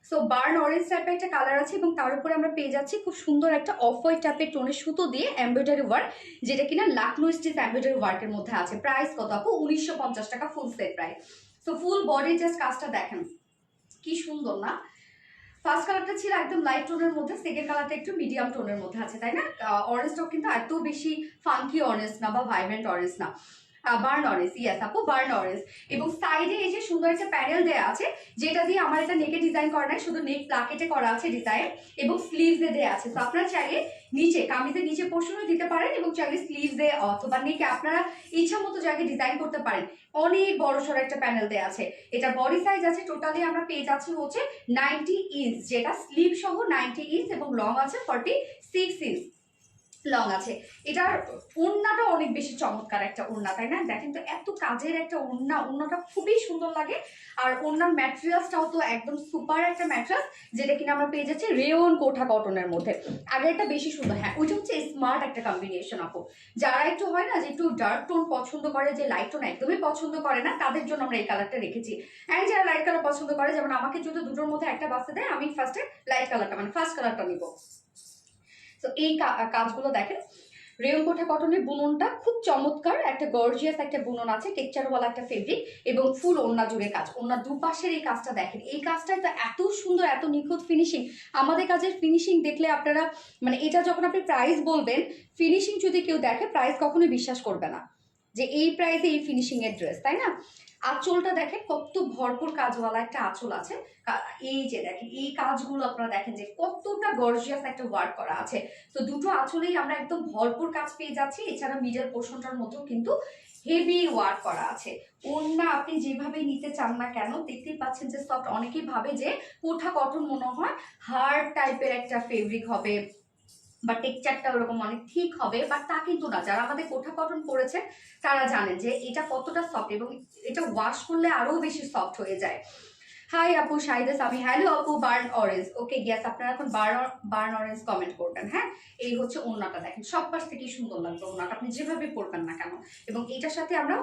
সো বার্ন অরেঞ্জ টাইপের একটা কালার আছে, এবং তার উপরে আমরা পেয়ে যাচ্ছি খুব সুন্দর একটা অফ হোয়াইট টাইপের টোনের সুতো দিয়ে এমব্রয়ডারি ওয়ার্ক, যেটা কিনা লাকনো স্টিচ এমব্রয়ডারি ওয়ার্কের মধ্যে আছে। প্রাইস কত আপু? 1950 টাকা ফুল সেট প্রাইস। তো ফুল বডি জাস্ট কাজটা দেখেন কি সুন্দর না? ফার্স্ট কালারটা ছিল একদম লাইট টোনের মধ্যে, সেকেন্ড কালারটা একটু মিডিয়াম টোনের মধ্যে আছে, তাই না? অরেঞ্জটাও কিন্তু এত বেশি ফাঙ্কি অরেঞ্জ না বা ভাইব্রেন্ট অরেঞ্জ না, বার্ন অরেঞ্জ। ইয়েস আপু বার্ন অরেঞ্জ। এবং সাইডে এই যে সুন্দর একটা প্যানেল দেওয়া আছে, যেটা দিয়ে আমার এটা নেকে ডিজাইন করা নাই, শুধু নেক প্লাকেটে করা আছে ডিজাইন, এবং স্লিভসে দেওয়া আছে। তো আপনারা চাইলে নিচে কামিজের নিচে পোর্শনও দিতে পারেন, এবং চাইলে স্লিভসে অথবা নেকে আপনারা ইচ্ছা মতো জায়গায় ডিজাইন করতে পারেন। অনেক বড় সড়ো একটা প্যানেল দেওয়া আছে। এটা বডি সাইজ আছে টোটালি আমরা পেয়ে যাচ্ছি হচ্ছে 90 ইঞ্চ, যেটা স্লিভ সহ 90 ইঞ্চ, এবং লং আছে 46 ইঞ্চ। লং আছে। এটার ওড়নাটা অনেক বেশি চমৎকার একটা ওড়না, তাই না? দেখেন তো এত কাজের একটা ওড়না, ওড়নাটা খুবই সুন্দর লাগে। আর ওড়নার ম্যাটেরিয়ালসটাও তো একদম সুপার একটা ম্যাটেরিয়াল, যেটা কিনা আমরা পেয়ে যাচ্ছি রেয়ন কোঠা কটনের মধ্যে। আগেরটা বেশি সুন্দর, হ্যাঁ ওইটা হচ্ছে স্মার্ট একটা কম্বিনেশন আপু। যারা একটু হয় না যে একটু ডার্ক টোন পছন্দ করে, যে লাইট টোন একদমই পছন্দ করে না, তাদের জন্য আমরা এই কালারটা রেখেছি। অ্যান্ড যারা লাইট কালার পছন্দ করে, যেমন আমাকে যদি দুটোর মধ্যে একটা বাসে দেয়, আমি ফার্স্টে লাইট কালারটা মানে ফার্স্ট কালারটা নিব। তো এই কাজগুলো দেখেন, রেয়ন কোঠা কটনের বুননটা খুব চমৎকার, একটা গর্জিয়াস একটা বুনন আছে, টেক্সচারওয়ালা একটা ফেব্রিক, এবং ফুল ওড়না জুড়ে কাজ। ওড়না দুপাশের এই কাজটা দেখেন, এই কাজটা তো এত সুন্দর, এত নিখুঁত ফিনিশিং। আমাদের কাজের ফিনিশিং দেখলে আপনারা মানে এটা যখন আপনি প্রাইস বলবেন, ফিনিশিং যদি কেউ দেখে প্রাইস কখনোই বিশ্বাস করবে না যে এই প্রাইসে এই ফিনিশিং এর ড্রেস, তাই না? আঁচলটা দেখেন কত ভরপুর কাজওয়ালা একটা আঁচল আছে। এই যে দেখেন এই কাজগুলো আপনারা দেখেন যে কতটা গর্জিয়াস একটা ওয়ার্ক করা আছে। তো দুটো আঁচলেই আমরা একদম ভরপুর কাজ পেয়ে যাচ্ছি। এছাড়া মিডল পোর্শনটার মধ্যেও কিন্তু হেভি ওয়ার্ক করা আছে। ওড়না আপনি যেভাবে নিতে চান না কেন, দেখতেই পাচ্ছেন যে সফট। অনেকেই ভাবে যে কোঠা কটন মনে হয় হার্ড টাইপের একটা ফেব্রিক হবে বা টেক্সচারটা ওরকম অনেক ঠিক হবে, বাট তা কিন্তু না। যারা আমাদের কোঠা কটন পরেছে তারা জানেন যে এটা কতটা সফট, এবং এটা ওয়াশ করলে আরো বেশি সফট হয়ে যায়। হাই আপু শাহিদা সামি, হ্যালো আপু বার্ন অরেঞ্জ, ওকে গ্যাস আপনারা এখন বার্ন অরেঞ্জ কমেন্ট করবেন। হ্যাঁ, এই হচ্ছে ওড়নাটা দেখেন, সব পাশ থেকে সুন্দর লাগবে ওড়নাটা, আপনি যেভাবে পরবেন না কেন। এবং এটার সাথে আমরা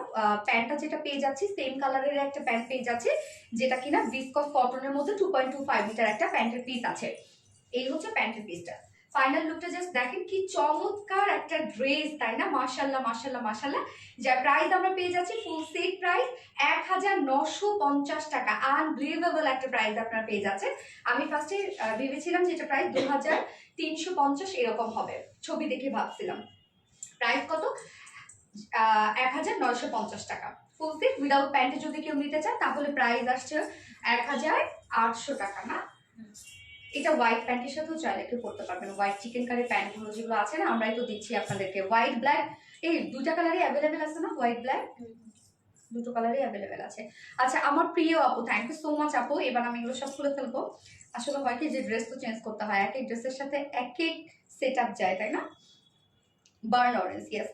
প্যান্টটা যেটা পেয়ে যাচ্ছি, সেম কালারের একটা প্যান্ট পেয়ে যাচ্ছি, যেটা কিনা ভিসকস কটনের মধ্যে 2.25 মিটার একটা প্যান্টের পিস আছে। এই হচ্ছে প্যান্টের পিসটা। ফাইনাল লুকটা জাস্ট দেখেন কি চমৎকার একটা ড্রেস, তাই না? মাশাল্লাহ মাশাল্লাহ মাশাল্লাহ। যার প্রাইস আমরা পেয়ে যাচ্ছি ফুল সেট প্রাইস 1950 টাকা। আনবিলিভেবল একটা প্রাইস আপনারা পেয়ে যাচ্ছেন। আমি ফার্স্টে ভেবেছিলাম যে এটা প্রাইস 2350 এরকম হবে, ছবি দেখে ভাবছিলাম। প্রাইস কত? 1950 টাকা ফুল সেট উইদাউট প্যান্টে যদি কেউ নিতে চান, তাহলে প্রাইস আসছে 1800 টাকা না? এটা হোয়াইট প্যান্টের সাথেও চাইলে কেউ পড়তে পারবেন। হোয়াইট চিকেন কারি প্যান্টগুলো যেগুলো আছে না, আমরাই তো দিচ্ছি আপনাদেরকে। হোয়াইট ব্ল্যাক এই দুইটা কালারই অ্যাভেলেবেল আছে না? হোয়াইট ব্ল্যাক দুটো কালারই অ্যাভেলেবেল আছে। আচ্ছা আমার প্রিয় আপু, থ্যাংক ইউ সো মাচ আপু। এবার আমি এগুলো সব খুলে ফেলবো। আসলে হয় কি যে ড্রেস তো চেঞ্জ করতে হয়, এক এক ড্রেসের সাথে এক এক সেট আপ যায়, তাই না? বার্ন অরেঞ্জ, ইয়েস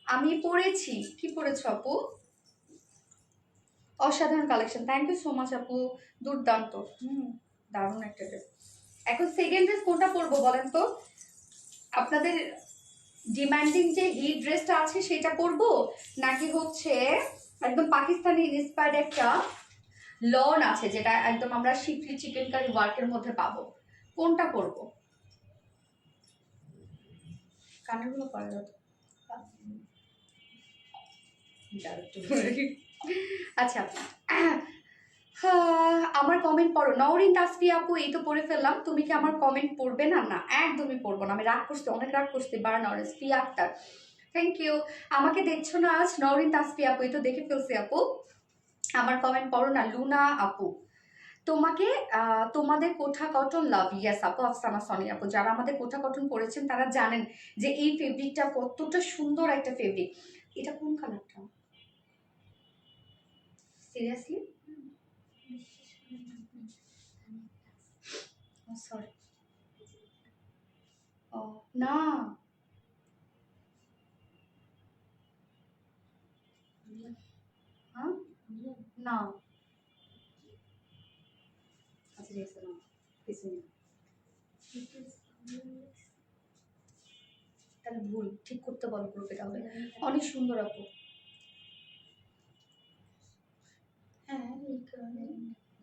আমি পরেছি। কি পরেছো আপু? অসাধারণ collection, thank you so much আপু, দুর্দান্ত। দারুণ একটা ড্রেস। এখন সেকেন্ড ড্রেস কোনটা পরবো বলেন তো? আপনাদের ডিমান্ডিং যে হিট ড্রেসটা আছে সেটা করব, নাকি হচ্ছে একদম পাকিস্তানি ইন্সপায়ার্ড একটা লন আছে যেটা একদম আমরা শিফলি চিকেন কারি ওয়ার্কের মধ্যে পাবো, কোনটা করব? কানেরগুলো পরে যাবে। আচ্ছা আমার কমেন্ট পড়ো। নওরিন তাসফি আপু, এই তো পড়ে ফেললাম। তুমি কি আমার কমেন্ট পড়বে না? না একদমই পড়বো না, আমি রাগ করছি, অনেক রাগ করছি। Burn orange Fia Akter, thank you. আমাকে দেখছো না আজ? নওরিন তাসফি আপু, এই তো দেখে ফেলছি আপু। আমার কমেন্ট পড়ো না। লুনা আপু, তোমাকে তোমাদের কোঠা কটন লাভ, ইয়াস আপু। আফসানা সনি আপু, যারা আমাদের কোঠা কটন পরেছেন তারা জানেন যে এই ফেব্রিকটা কতটা সুন্দর একটা ফেব্রিক। এটা কোন কালারটা সিরিয়াসলি? সরি, ও না হ্যাঁ না, আচ্ছা ঠিক আছে, না কিছু নেই, তাহলে ভুল ঠিক করতে বলো গ্রুপে, তাহলে অনেক সুন্দর আপু। হ্যাঁ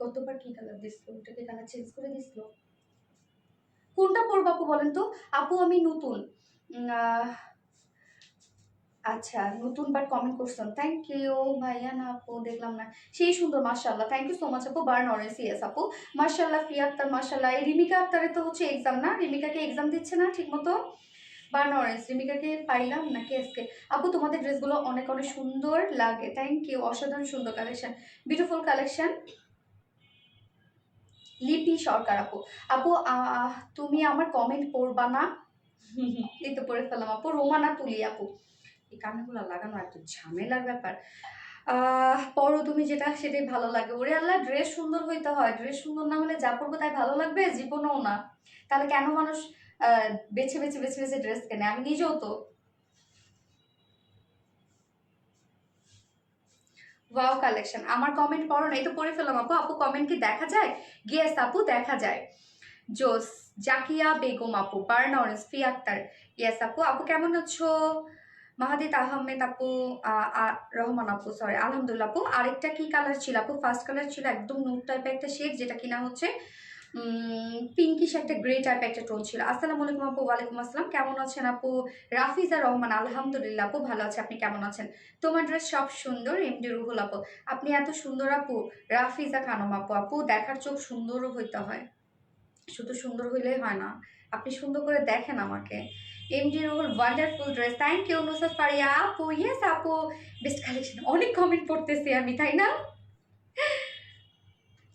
গতবার কি কালার দিছিল, ওটাকে কালার চেঞ্জ করে দিছিল। কোনটা পরবো আপু বলেন তো? আপু আমি নতুন। আচ্ছা নতুন বাট কমেন্ট করছেন, থ্যাংক ইউ ভাইয়া। না আপু দেখলাম না, সেই সুন্দর মাশাআল্লাহ, থ্যাংক ইউ সো মাচ আপু। বার্ন অরেঞ্জ, ইয়েস আপু মাশাআল্লাহ। ফিয়া আক্তার মাশাআল্লাহ। এই রিমিকা আক্তারের তো হচ্ছে এক্সাম না? রিমিকাকে এক্সাম দিচ্ছে না ঠিক মতো? বার্ন অরেঞ্জ রিমিকাকে পাইলাম নাকি আজকে? আপু তোমাদের ড্রেসগুলো অনেক অনেক সুন্দর লাগে, থ্যাংক ইউ, অসাধারণ সুন্দর কালেকশন, বিউটিফুল কালেকশন। লিপি সরকার আপু, আপু তুমি আমার কমেন্ট পড়বা না? এই তো পড়ে ফেললাম আপু। রোমানা তুলি আপু, এই কানেগুলো লাগানো একটু ঝামেলার ব্যাপার। পরো তুমি যেটা সেটাই ভালো লাগে। ওরে আল্লাহ, ড্রেস সুন্দর হইতে হয়, ড্রেস সুন্দর না হলে যা পরবো তাই ভালো লাগবে? জীবনেও না। তাহলে কেন মানুষ বেছে বেছে বেছে বেছে ড্রেস কেনে, আমি নিজেও তো। ওয়াও কালেকশন, আমার কমেন্ট পড়ো না? এই তো পড়ে ফেলাম আপু। আপু কমেন্ট কি দেখা যায়? গেস আপু, দেখা যায়। জোস, জাকিয়া বেগম আপু, বার্ন অরেঞ্জ, ফি আক্তার, ইয়েস আপু। আপু কেমন আছো? মাহাদিত আহমেদ আপু, রহমান আপু, সরি, আলহামদুলিল্লাহ আপু। আরেকটা কি কালার ছিল আপু? ফার্স্ট কালার ছিল একদম নুট টাইপের একটা শেড, যেটা কিনা হচ্ছে পিঙ্কিশ একটা গ্রে টাইপের একটা টোন ছিল। আসসালামু আলাইকুম আপু। ওয়ালাইকুম আসসালাম, কেমন আছেন আপু? রাফিজা রহমান, আলহামদুলিল্লাহ আপু, ভালো আছে, আপনি কেমন আছেন? তোমার ড্রেস সব সুন্দর, এমডি রুহুল আপু। আপনি এত সুন্দর আপু। রাফিজা খানম আপু, আপু দেখার চোখ সুন্দরও হইতে হয়, শুধু সুন্দর হইলেই হয় না, আপনি সুন্দর করে দেখেন আমাকে। MD Ruhul, wonderful dress, thank you. Nusrat Faria আপু, ইয়েস আপু, বেস্ট কালেকশন। অনেক কমেন্ট পড়তেছি আমি, তাই না?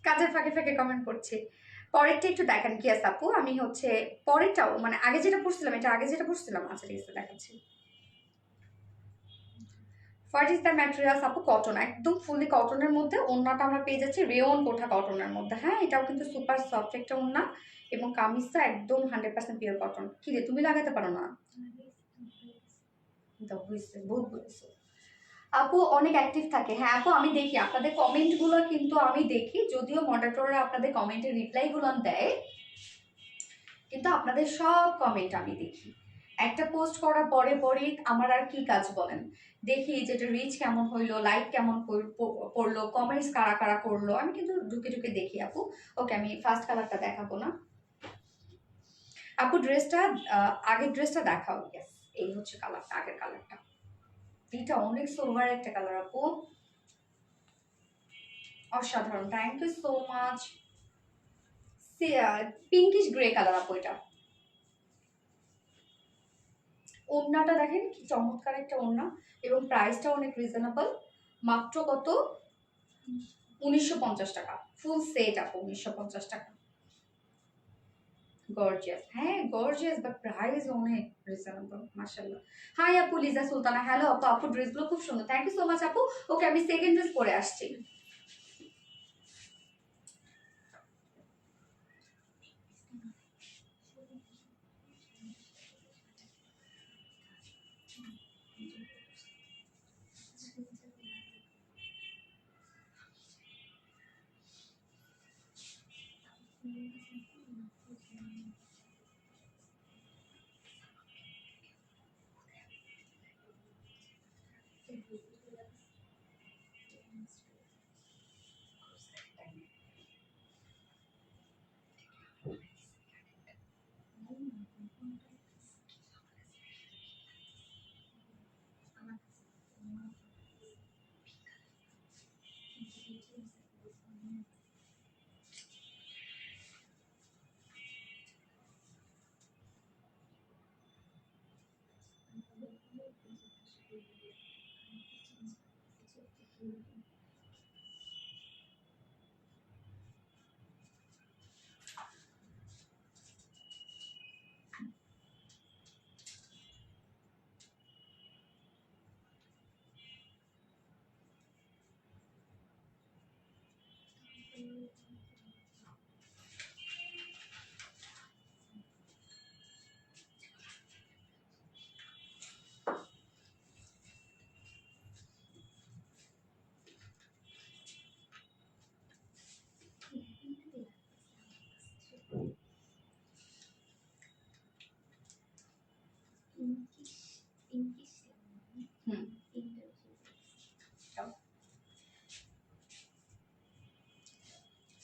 কাজের ফাঁকে ফাঁকে কমেন্ট করছি। পরেরটা একটু দেখেন কি আছে আপু? আমি হচ্ছে পরেরটাও মানে আগে যেটা পড়ছিলাম, এটা আগে যেটা পড়ছিলাম, আচ্ছা ঠিক আছে দেখাচ্ছি। হোয়াট ইজ দ্য ম্যাটেরিয়ালস আপু? কটন, একদম ফুললি কটনের মধ্যে। ওড়নাটা আমরা পেয়ে যাচ্ছি রেওন কোঠা কটনের মধ্যে। হ্যাঁ, এটাও কিন্তু সুপার সফট একটা ওড়না, এবং কামিজটা একদম 100% পিওর কটন। কি রে, তুমি লাগাতে পারো না? বহুত বলেছো আপু, অনেক অ্যাক্টিভ থাকে। হ্যাঁ আপু, আমি দেখি আপনাদের কমেন্টগুলো, কিন্তু আমি দেখি, যদিও মডারেটররা আপনাদের কমেন্টের রিপ্লাইগুলো দেয়, কিন্তু আপনাদের সব কমেন্ট আমি দেখি। একটা পোস্ট করার পরে পরে আমার আর কি কাজ বলেন, দেখি যে এটা রিচ কেমন হইলো, লাইক কেমন পড়লো, কমেন্টস কারা কারা করলো, আমি কিন্তু ঢুকে ঢুকে দেখি আপু। ওকে, আমি ফার্স্ট কালারটা দেখাবো না আপু, ড্রেসটা আগের ড্রেসটা দেখাও। ইয়েস, এই হচ্ছে কালারটা, আগের কালারটা। এটা অনেক সোভার একটা কালার আপু, অসাধারণ, thank you so much. Pinkish grey colour আপু এটা। ওড়নাটা দেখেন কি চমৎকার একটা ওড়না, এবং প্রাইসটা অনেক রিজনেবল, মাত্র কত? 1950 টাকা, ফুল সেট আপু 1950 টাকা। গর্জিয়াস, হ্যাঁ গর্জিয়াস, বাট প্রাইস অনেক রিজনেবল, মাশাআল্লাহ। হাই আপু, লিজা সুলতানা, হ্যালো আপু। আপু ড্রেসগুলো খুব সুন্দর, থ্যাংক ইউ সো মাচ আপু। ওকে, আমি সেকেন্ড ড্রেস পরে আসছি।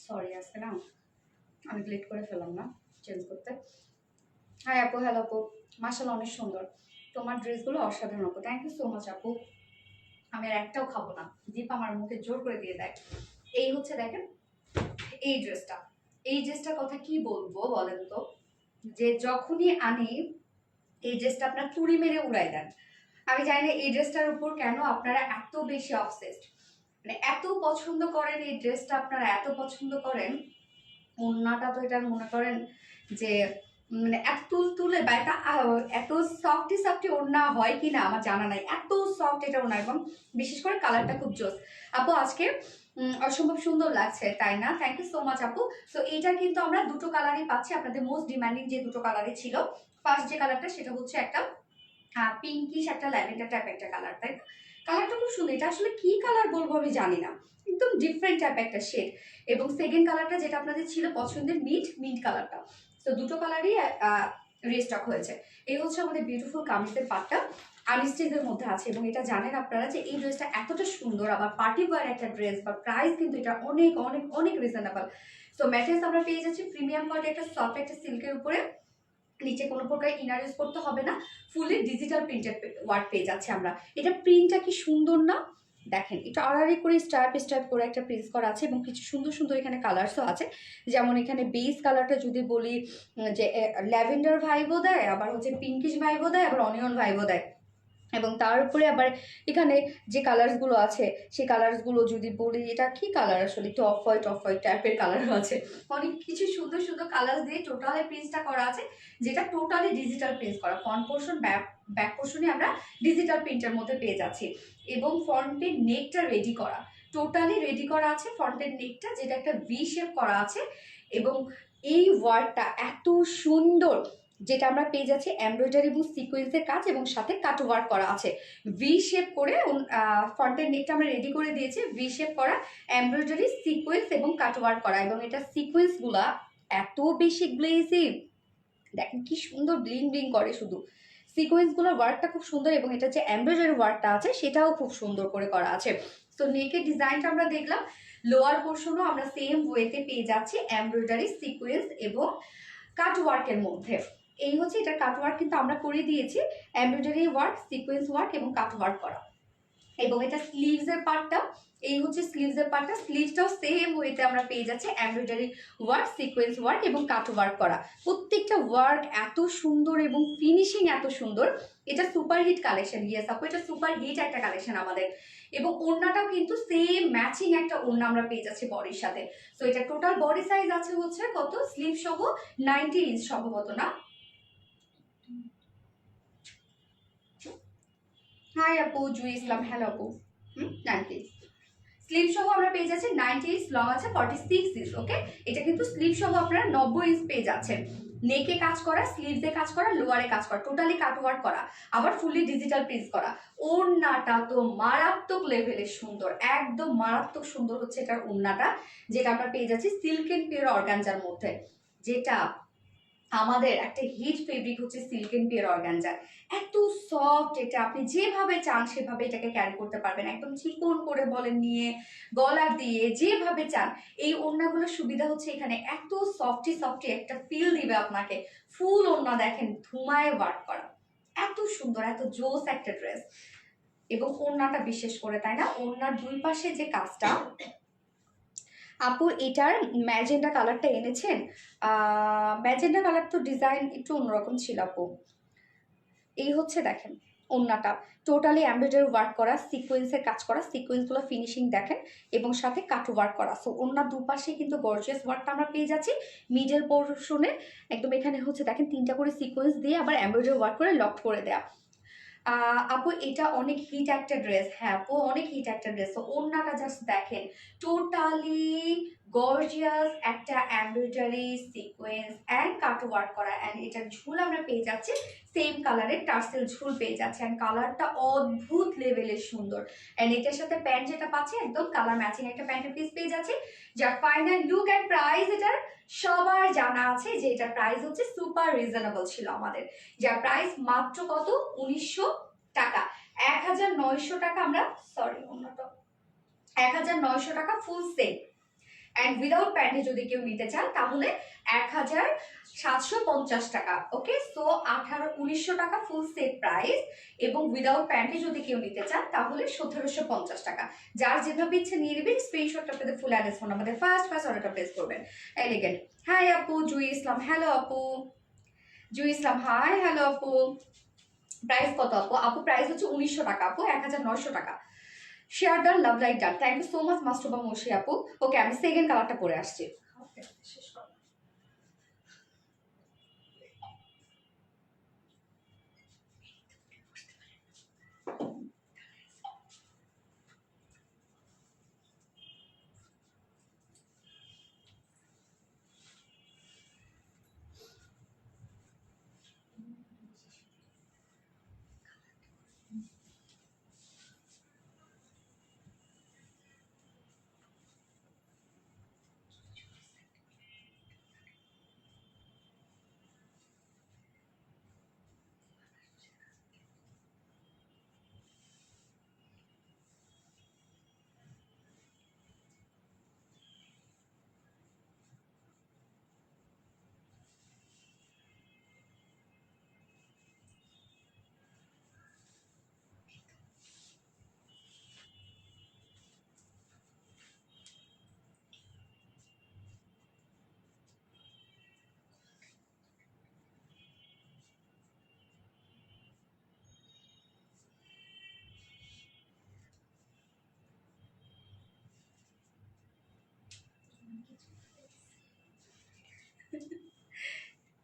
সরি, আজকে না অনেক লেট করে ফেললাম না চেঞ্জ করতে। হাই আপু, হ্যালো আপু, মাশাআল্লাহ অনেক সুন্দর তোমার ড্রেসগুলো, অসাধারণ আপু, থ্যাংক ইউ সো মাচ আপু। আমি আর একটাও খাবো না, দীপ আমার মুখে জোর করে দিয়ে দেয়। এই হচ্ছে দেখেন এই ড্রেসটা, এই ড্রেসটার কথা কি বলবো বলেন তো, যে যখনই আনি এই ড্রেসটা আপনার তুড়ি মেরে উড়াই দেন। আমি জানি না এই ড্রেসটার উপর কেন আপনারা এত বেশি অবসেসড, মানে এত পছন্দ করেন এই ড্রেসটা, আপনারা এত পছন্দ করেন। ওড়নাটা তো এটা মনে করেন যে মানে এত তুলতুলে বা এত সফটি সফটি ওড়না হয় কি না আমার জানা নাই, এত সফট এটা ওড়না, এবং বিশেষ করে কালারটা খুব জোস। আপু আজকে অসম্ভব সুন্দর লাগছে, তাই না? থ্যাংক ইউ সো মাচ আপু। সো এইটা কিন্তু আমরা দুটো কালারই পাচ্ছি, আপনাদের মোস্ট ডিমান্ডিং যে দুটো কালারই ছিল। ফার্স্ট যে কালারটা সেটা হচ্ছে একটা পিঙ্কিশ একটা ল্যাভেন্ডার টাইপ একটা কালার, তাই না? কালারটা খুব সুন্দর, এটা আসলে কি কালার বলবো আমি জানি না, একদম ডিফারেন্ট টাইপ একটা শেড। এবং সেকেন্ড কালারটা যেটা আপনাদের ছিল পছন্দের মিন্ট কালারটা। তো দুটো কালারই রিস্টক হয়েছে। এই হচ্ছে আমাদের বিউটিফুল কামিজের পার্টটা, আনস্টিচের মধ্যে আছে। এবং এটা জানেন আপনারা যে এই ড্রেসটা এতটা সুন্দর, আবার পার্টি ওয়্যার একটা ড্রেস, বা প্রাইস কিন্তু এটা অনেক অনেক অনেক রিজনেবল। সো ম্যাটেরিয়ালস আমরা পেয়ে যাচ্ছি প্রিমিয়াম কোয়ালিটি একটা সফট একটা সিল্কের উপরে, নিচে কোনো প্রকার ইনার ইউজ করতে হবে না, ফুলি ডিজিটাল প্রিন্টেড ওয়ার্ক পেয়ে যাচ্ছে আমরা। এটা প্রিন্টটা কি সুন্দর না, দেখেন এটা আড়াআড়ি করে স্টাইপ করে একটা প্রিন্ট করা আছে, এবং কিছু সুন্দর সুন্দর এখানে কালার্সও আছে। যেমন এখানে বেস কালারটা যদি বলি যে ল্যাভেন্ডার ভাইবও দেয়, আবার হচ্ছে পিঙ্কিশ ভাইবও দেয়, আবার অনিয়ন ভাইবও দেয়। এবং তার উপরে আবার এখানে যে কালার্সগুলো আছে সেই কালার্সগুলো যদি বলি, এটা কি কালার আসলে, একটু অফ হোয়াইট টাইপের কালারও আছে। অনেক কিছু সুন্দর সুন্দর কালার দিয়ে টোটালি প্রিন্টটা করা আছে, যেটা টোটালি ডিজিটাল প্রিন্ট করা। ফ্রন্ট পোর্শন ব্যাক পোর্শনে আমরা ডিজিটাল প্রিন্টের মধ্যে পেয়ে যাচ্ছি। এবং ফ্রন্টের নেকটা রেডি করা, টোটালি রেডি করা আছে ফ্রন্টের নেকটা, যেটা একটা ভি শেপ করা আছে। এবং এই ওয়ার্কটা এত সুন্দর, যেটা আমরা পেয়ে যাচ্ছি এমব্রয়ডারি এবং সিকোয়েন্সের কাজ, এবং সাথে কাট ওয়ার্ক করা আছে ভি শেপ করে। ফ্রন্টের নেকটা আমরা রেডি করে দিয়েছি ভি শেপ করা, এমব্রয়ডারি সিকোয়েন্স এবং কাট ওয়ার্ক করা। এবং এটা সিকোয়েন্সগুলা এত বেশি গ্লেজি, দেখেন কি সুন্দর ব্লিং ব্লিং করে, শুধু সিকোয়েন্সগুলোর ওয়ার্কটা খুব সুন্দর। এবং এটা যে এমব্রয়ডারি ওয়ার্কটা আছে সেটাও খুব সুন্দর করে করা আছে। তো নেকের ডিজাইনটা আমরা দেখলাম, লোয়ার পোর্শনও আমরা সেম ওয়েতে পেয়ে যাচ্ছি এমব্রয়ডারি সিকোয়েন্স এবং কাট ওয়ার্কের মধ্যে। এই হচ্ছে এটার কাট ওয়ার্ক কিন্তু আমরা করে দিয়েছি এমব্রয়ডারি ওয়ার্ক, সিকোয়েন্স ওয়ার্ক এবং কাট ওয়ার্ক করা। এবং এটা স্লিভসের পার্টটা, এই হচ্ছে স্লিভসের পার্টটা, স্লিভসটাও সেম ওয়েতে আমরা পেয়ে যাচ্ছি এমব্রয়ডারি ওয়ার্ক, সিকোয়েন্স ওয়ার্ক এবং কাট ওয়ার্ক করা। প্রত্যেকটা ওয়ার্ক এত সুন্দর এবং ফিনিশিং এত সুন্দর। এটা সুপার হিট কালেকশন, ইয়েস আপু এটা সুপার হিট একটা কালেকশন আমাদের। এবং ওড়নাটাও কিন্তু সেম ম্যাচিং একটা ওড়না আমরা পেয়ে যাচ্ছি বডির সাথে। তো এটা টোটাল বডি সাইজ আছে হচ্ছে কত, স্লিভ সহ 90 ইঞ্চ সম্ভবত না। হাই আপু জুই ইসলাম, হ্যালো আপু। 90 স্লিভ সহ আমরা পেয়ে যাচ্ছি 90 ইঞ্চ, লং আছে 46 ইঞ্চ। ওকে, এটা কিন্তু স্লিভ সহ আপনারা 90 ইঞ্চ পেয়ে যাচ্ছেন। নেকে কাজ করা, স্লিভসে কাজ করা, লোয়ারে কাজ করা, টোটালি কাটওয়ার্ক করা, আবার ফুললি ডিজিটাল প্রিন্ট করা। ওড়নাটা তো মারাত্মক লেভেলের সুন্দর, একদম মারাত্মক সুন্দর হচ্ছে এটার ওড়নাটা, যেটা আমরা পেয়ে যাচ্ছি সিল্ক এন্ড পিওর অর্গানজার মধ্যে। যেটা আমাদের একটা হিট ফেব্রিক হচ্ছে সিল্ক এন্ড পিওর অর্গানজা। এত সফট, এটা আপনি যেভাবে চান সেভাবে এটাকে ক্যারি করতে পারবেন, একদম চিকন করে বলেন নিয়ে, গলা দিয়ে, যেভাবে চান। এই ওড়নাগুলোর সুবিধা হচ্ছে এখানে এত সফটি সফটি একটা ফিল দিবে আপনাকে। ফুল ওড়না দেখেন ধুমায় ওয়ার্ক করা, এত সুন্দর, এত জোস একটা ড্রেস। এবং ওড়নাটা বিশেষ করে, তাই না? ওড়নার দুই পাশে যে কাজটা, আপু এটার ম্যাজেন্ডা কালারটা এনেছেন, ম্যাজেন্ডা কালার তো ডিজাইন একটু অন্যরকম ছিল আপু। এই হচ্ছে দেখেন ওড়নাটা টোটালি এমব্রয়ডারি ওয়ার্ক করা, সিকোয়েন্সের কাজ করা, সিকোয়েন্সগুলো ফিনিশিং দেখেন, এবং সাথে কাট ওয়ার্ক করা। সো ওড়নার দুপাশে কিন্তু গর্জিয়াস ওয়ার্কটা আমরা পেয়ে যাচ্ছি। মিডল পোর্শনে একদম এখানে হচ্ছে দেখেন 3টা করে সিকোয়েন্স দিয়ে আবার এমব্রয়ডারি ওয়ার্ক করে লক করে দেয়া। আপু এটা অনেক হিট একটা ড্রেস, হ্যাঁ আপু অনেক হিট একটা ড্রেস। তো ওড়নাটা জাস্ট দেখেন, টোটালি গর্জিয়াস একটা embroidery sequence and cut work করা। অ্যান্ড এটার ঝুল আমরা পেয়ে যাচ্ছি সেম কালারের টার্সেল ঝুল পেয়ে যাচ্ছে, অ্যান্ড কালারটা অদ্ভুত লেভেলের সুন্দর। অ্যান্ড এটার সাথে প্যান্ট যেটা পাচ্ছি একদম কালার ম্যাচিং একটা প্যান্টের পিস পেয়ে যাচ্ছি, যার ফাইনাল লুক অ্যান্ড প্রাইস এটার সবার জানা আছে যে এটার প্রাইস হচ্ছে সুপার রিজনেবল ছিল আমাদের, যার প্রাইস মাত্র কত, 1900 টাকা। 1900 টাকা আমরা, সরি অন্যটা, 1900 টাকা ফুল সেট। অ্যান্ড উইদাউট প্যান্টে যদি কেউ নিতে চান তাহলে 1750 টাকা। ওকে, সো 1900 টাকা ফুল সেট প্রাইস। এবং উইদাউট প্যান্টে যদি কেউ নিতে চান তাহলে 1750 টাকা। যার যেভাবে ইচ্ছে নিয়ে নেবেন, স্ক্রিনশটটা পেতে ফুল অ্যাড্রেস ফোন আমাদের ফার্স্ট অর্ডারটা প্লেস করবেন। এলিগেন্ট, হাই আপু জুই ইসলাম, হ্যালো আপু জুই ইসলাম, হাই হ্যালো আপু। প্রাইস কত আপু? আপু প্রাইস হচ্ছে 1900 টাকা আপু, 1900 টাকা। Share done, love like done, thank you so much Mastuba Moshi আপু। ওকে, আমি সেকেন্ড কালারটা পরে আসছি।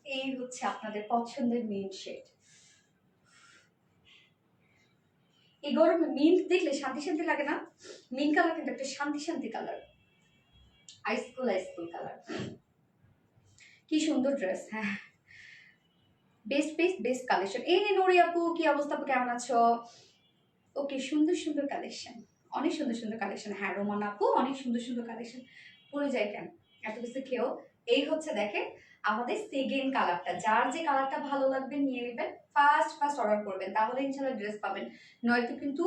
এই হচ্ছে আপনাদের পছন্দের মিন্ট শেড। এই গরমে মিন্ট দেখলে শান্তি শান্তি লাগে না? মিন্ট কালার কিন্তু একটা শান্তি শান্তি কালার, আইসকুল কালার। কি সুন্দর ড্রেস। হ্যাঁ, বেস্ট পিস, বেস্ট কালেকশন। এই নিন নোরি আপু, কি অবস্থা আপু, কেমন আছো? ওকে, সুন্দর সুন্দর কালেকশন, অনেক সুন্দর সুন্দর কালেকশন। হ্যাঁ রোমান আপু, অনেক সুন্দর সুন্দর কালেকশন। পরে যায় কেন এত কিছু খেয়েও। এই হচ্ছে দেখেন আমাদের সেকেন্ড কালারটা, যার যে কালারটা ভালো লাগবে নিয়ে নেবেন, ফার্স্ট ফার্স্ট অর্ডার করবেন, তাহলে ইনশাল্লাহ ড্রেস পাবেন। নয়তো কিন্তু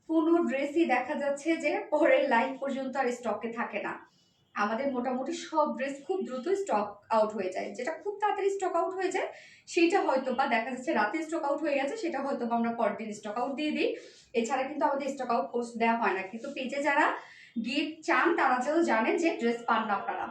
কোনো ড্রেসই দেখা যাচ্ছে যে পরের লাইফ পর্যন্ত আর স্টকে থাকে না। আমাদের মোটামুটি সব ড্রেস খুব দ্রুত স্টক আউট হয়ে যায়, যেটা খুব তাড়াতাড়ি স্টক আউট হয়ে যায় সেটা হয়তো বা দেখা যাচ্ছে রাতে স্টক আউট হয়ে গেছে, সেটা হয়তো বা আমরা পরের দিন স্টক আউট দিয়ে দিই। এছাড়া কিন্তু আমাদের স্টক আউট পোস্ট দেওয়া হয় না, কিন্তু পেজে যারা গিফট চান তারা যেন জানেন যে ড্রেস পান না আপনারা।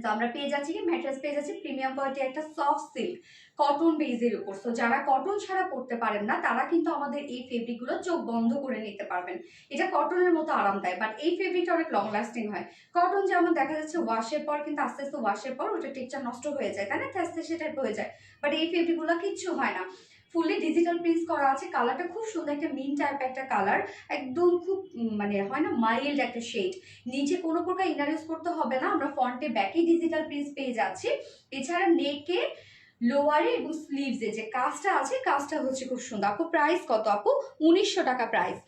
তো আমরা পেয়ে যাচ্ছি কি ম্যাট্রেস পেয়ে যাচ্ছি প্রিমিয়াম কোয়ালিটি একটা সফট সিল্ক কটন বেজের উপর। তো যারা কটন ছাড়া পড়তে পারেন না তারা কিন্তু আমাদের এই ফেব্রিকগুলো চোখ বন্ধ করে নিতে পারবেন। এটা কটনের মতো আরামদায়ক, বাট এই ফেব্রিকটা অনেক লং লাস্টিং হয়। কটন যেমন দেখা যাচ্ছে ওয়াশের পর কিন্তু আস্তে আস্তে ওয়াশের পর ওটা টেক্সচার নষ্ট হয়ে যায়, তাই না, আস্তে আস্তে টাইপ হয়ে যায়। বাট এই ফেব্রিকগুলো কিচ্ছু হয় না, ফুললি ডিজিটাল প্রিন্ট করা আছে। কালারটা খুব সুন্দর, একটা মিন টাইপ একটা কালার, একদম খুব মানে হয় না মাইল্ড একটা শেড। নিচে কোনো প্রকার ইনার ইউজ করতে হবে না, আমরা ফ্রন্টে ব্যাকে ডিজিটাল প্রিন্ট পেয়ে যাচ্ছি। এছাড়া নেকে, লোয়ারে এবং স্লিভসে যে কাজটা আছে কাজটা হচ্ছে খুব সুন্দর। আপু প্রাইস কত আপু? 1900 টাকা প্রাইস।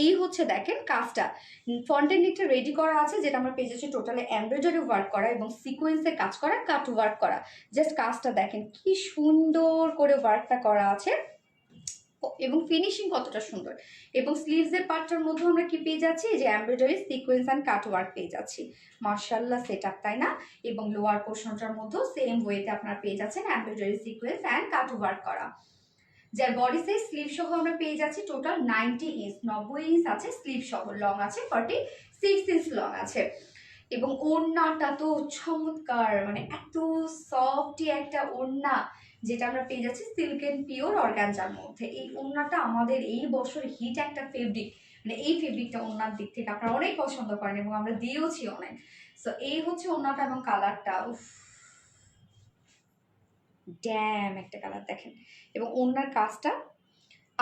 এই হচ্ছে দেখেন কাজটা, ফ্রন্টের নিচে রেডি করা আছে, যেটা আমরা পেয়ে যাচ্ছি টোটালি এমব্রয়ডারি ওয়ার্ক করা এবং সিকোয়েন্সে কাজ করা, কাট ওয়ার্ক করা। জাস্ট কাজটা দেখেন কি সুন্দর করে ওয়ার্কটা করা আছে এবং ফিনিশিং কতটা সুন্দর। এবং স্লিভসের পার্টটার মধ্যে আমরা কি পেয়ে যাচ্ছি, যে embroidery sequence and cut work পেয়ে যাচ্ছি। মার্শাল্লাহ সেট আপ, তাই না? এবং লোয়ার পোর্শনটার মধ্যেও সেম ওয়েতে আপনারা পেয়ে যাচ্ছেন embroidery sequence and cut work করা। যার বডি সাইজ স্লিভ সহ আমরা পেয়ে যাচ্ছি টোটাল 90 ইঞ্চ, 90 ইঞ্চ আছে স্লিভ সহ, লং আছে 46 ইঞ্চ লং আছে। এবং ওড়নাটা তো চমৎকার, মানে এত সফটি একটা ওড়না, যেটা আমরা পেয়ে যাচ্ছি সিল্ক এন্ড পিওর অর্গানজার মধ্যে। এই ওড়নাটা আমাদের এই বছর হিট একটা ফেব্রিক, মানে এই ফেব্রিকটা ওড়নার দিক থেকে আপনারা অনেক পছন্দ করেন এবং আমরা দিয়েওছি অনেক। সো এই হচ্ছে ওড়নাটা এবং কালারটা, উফ ড্যাম একটা কালার দেখেন। এবং ওড়নার কাজটা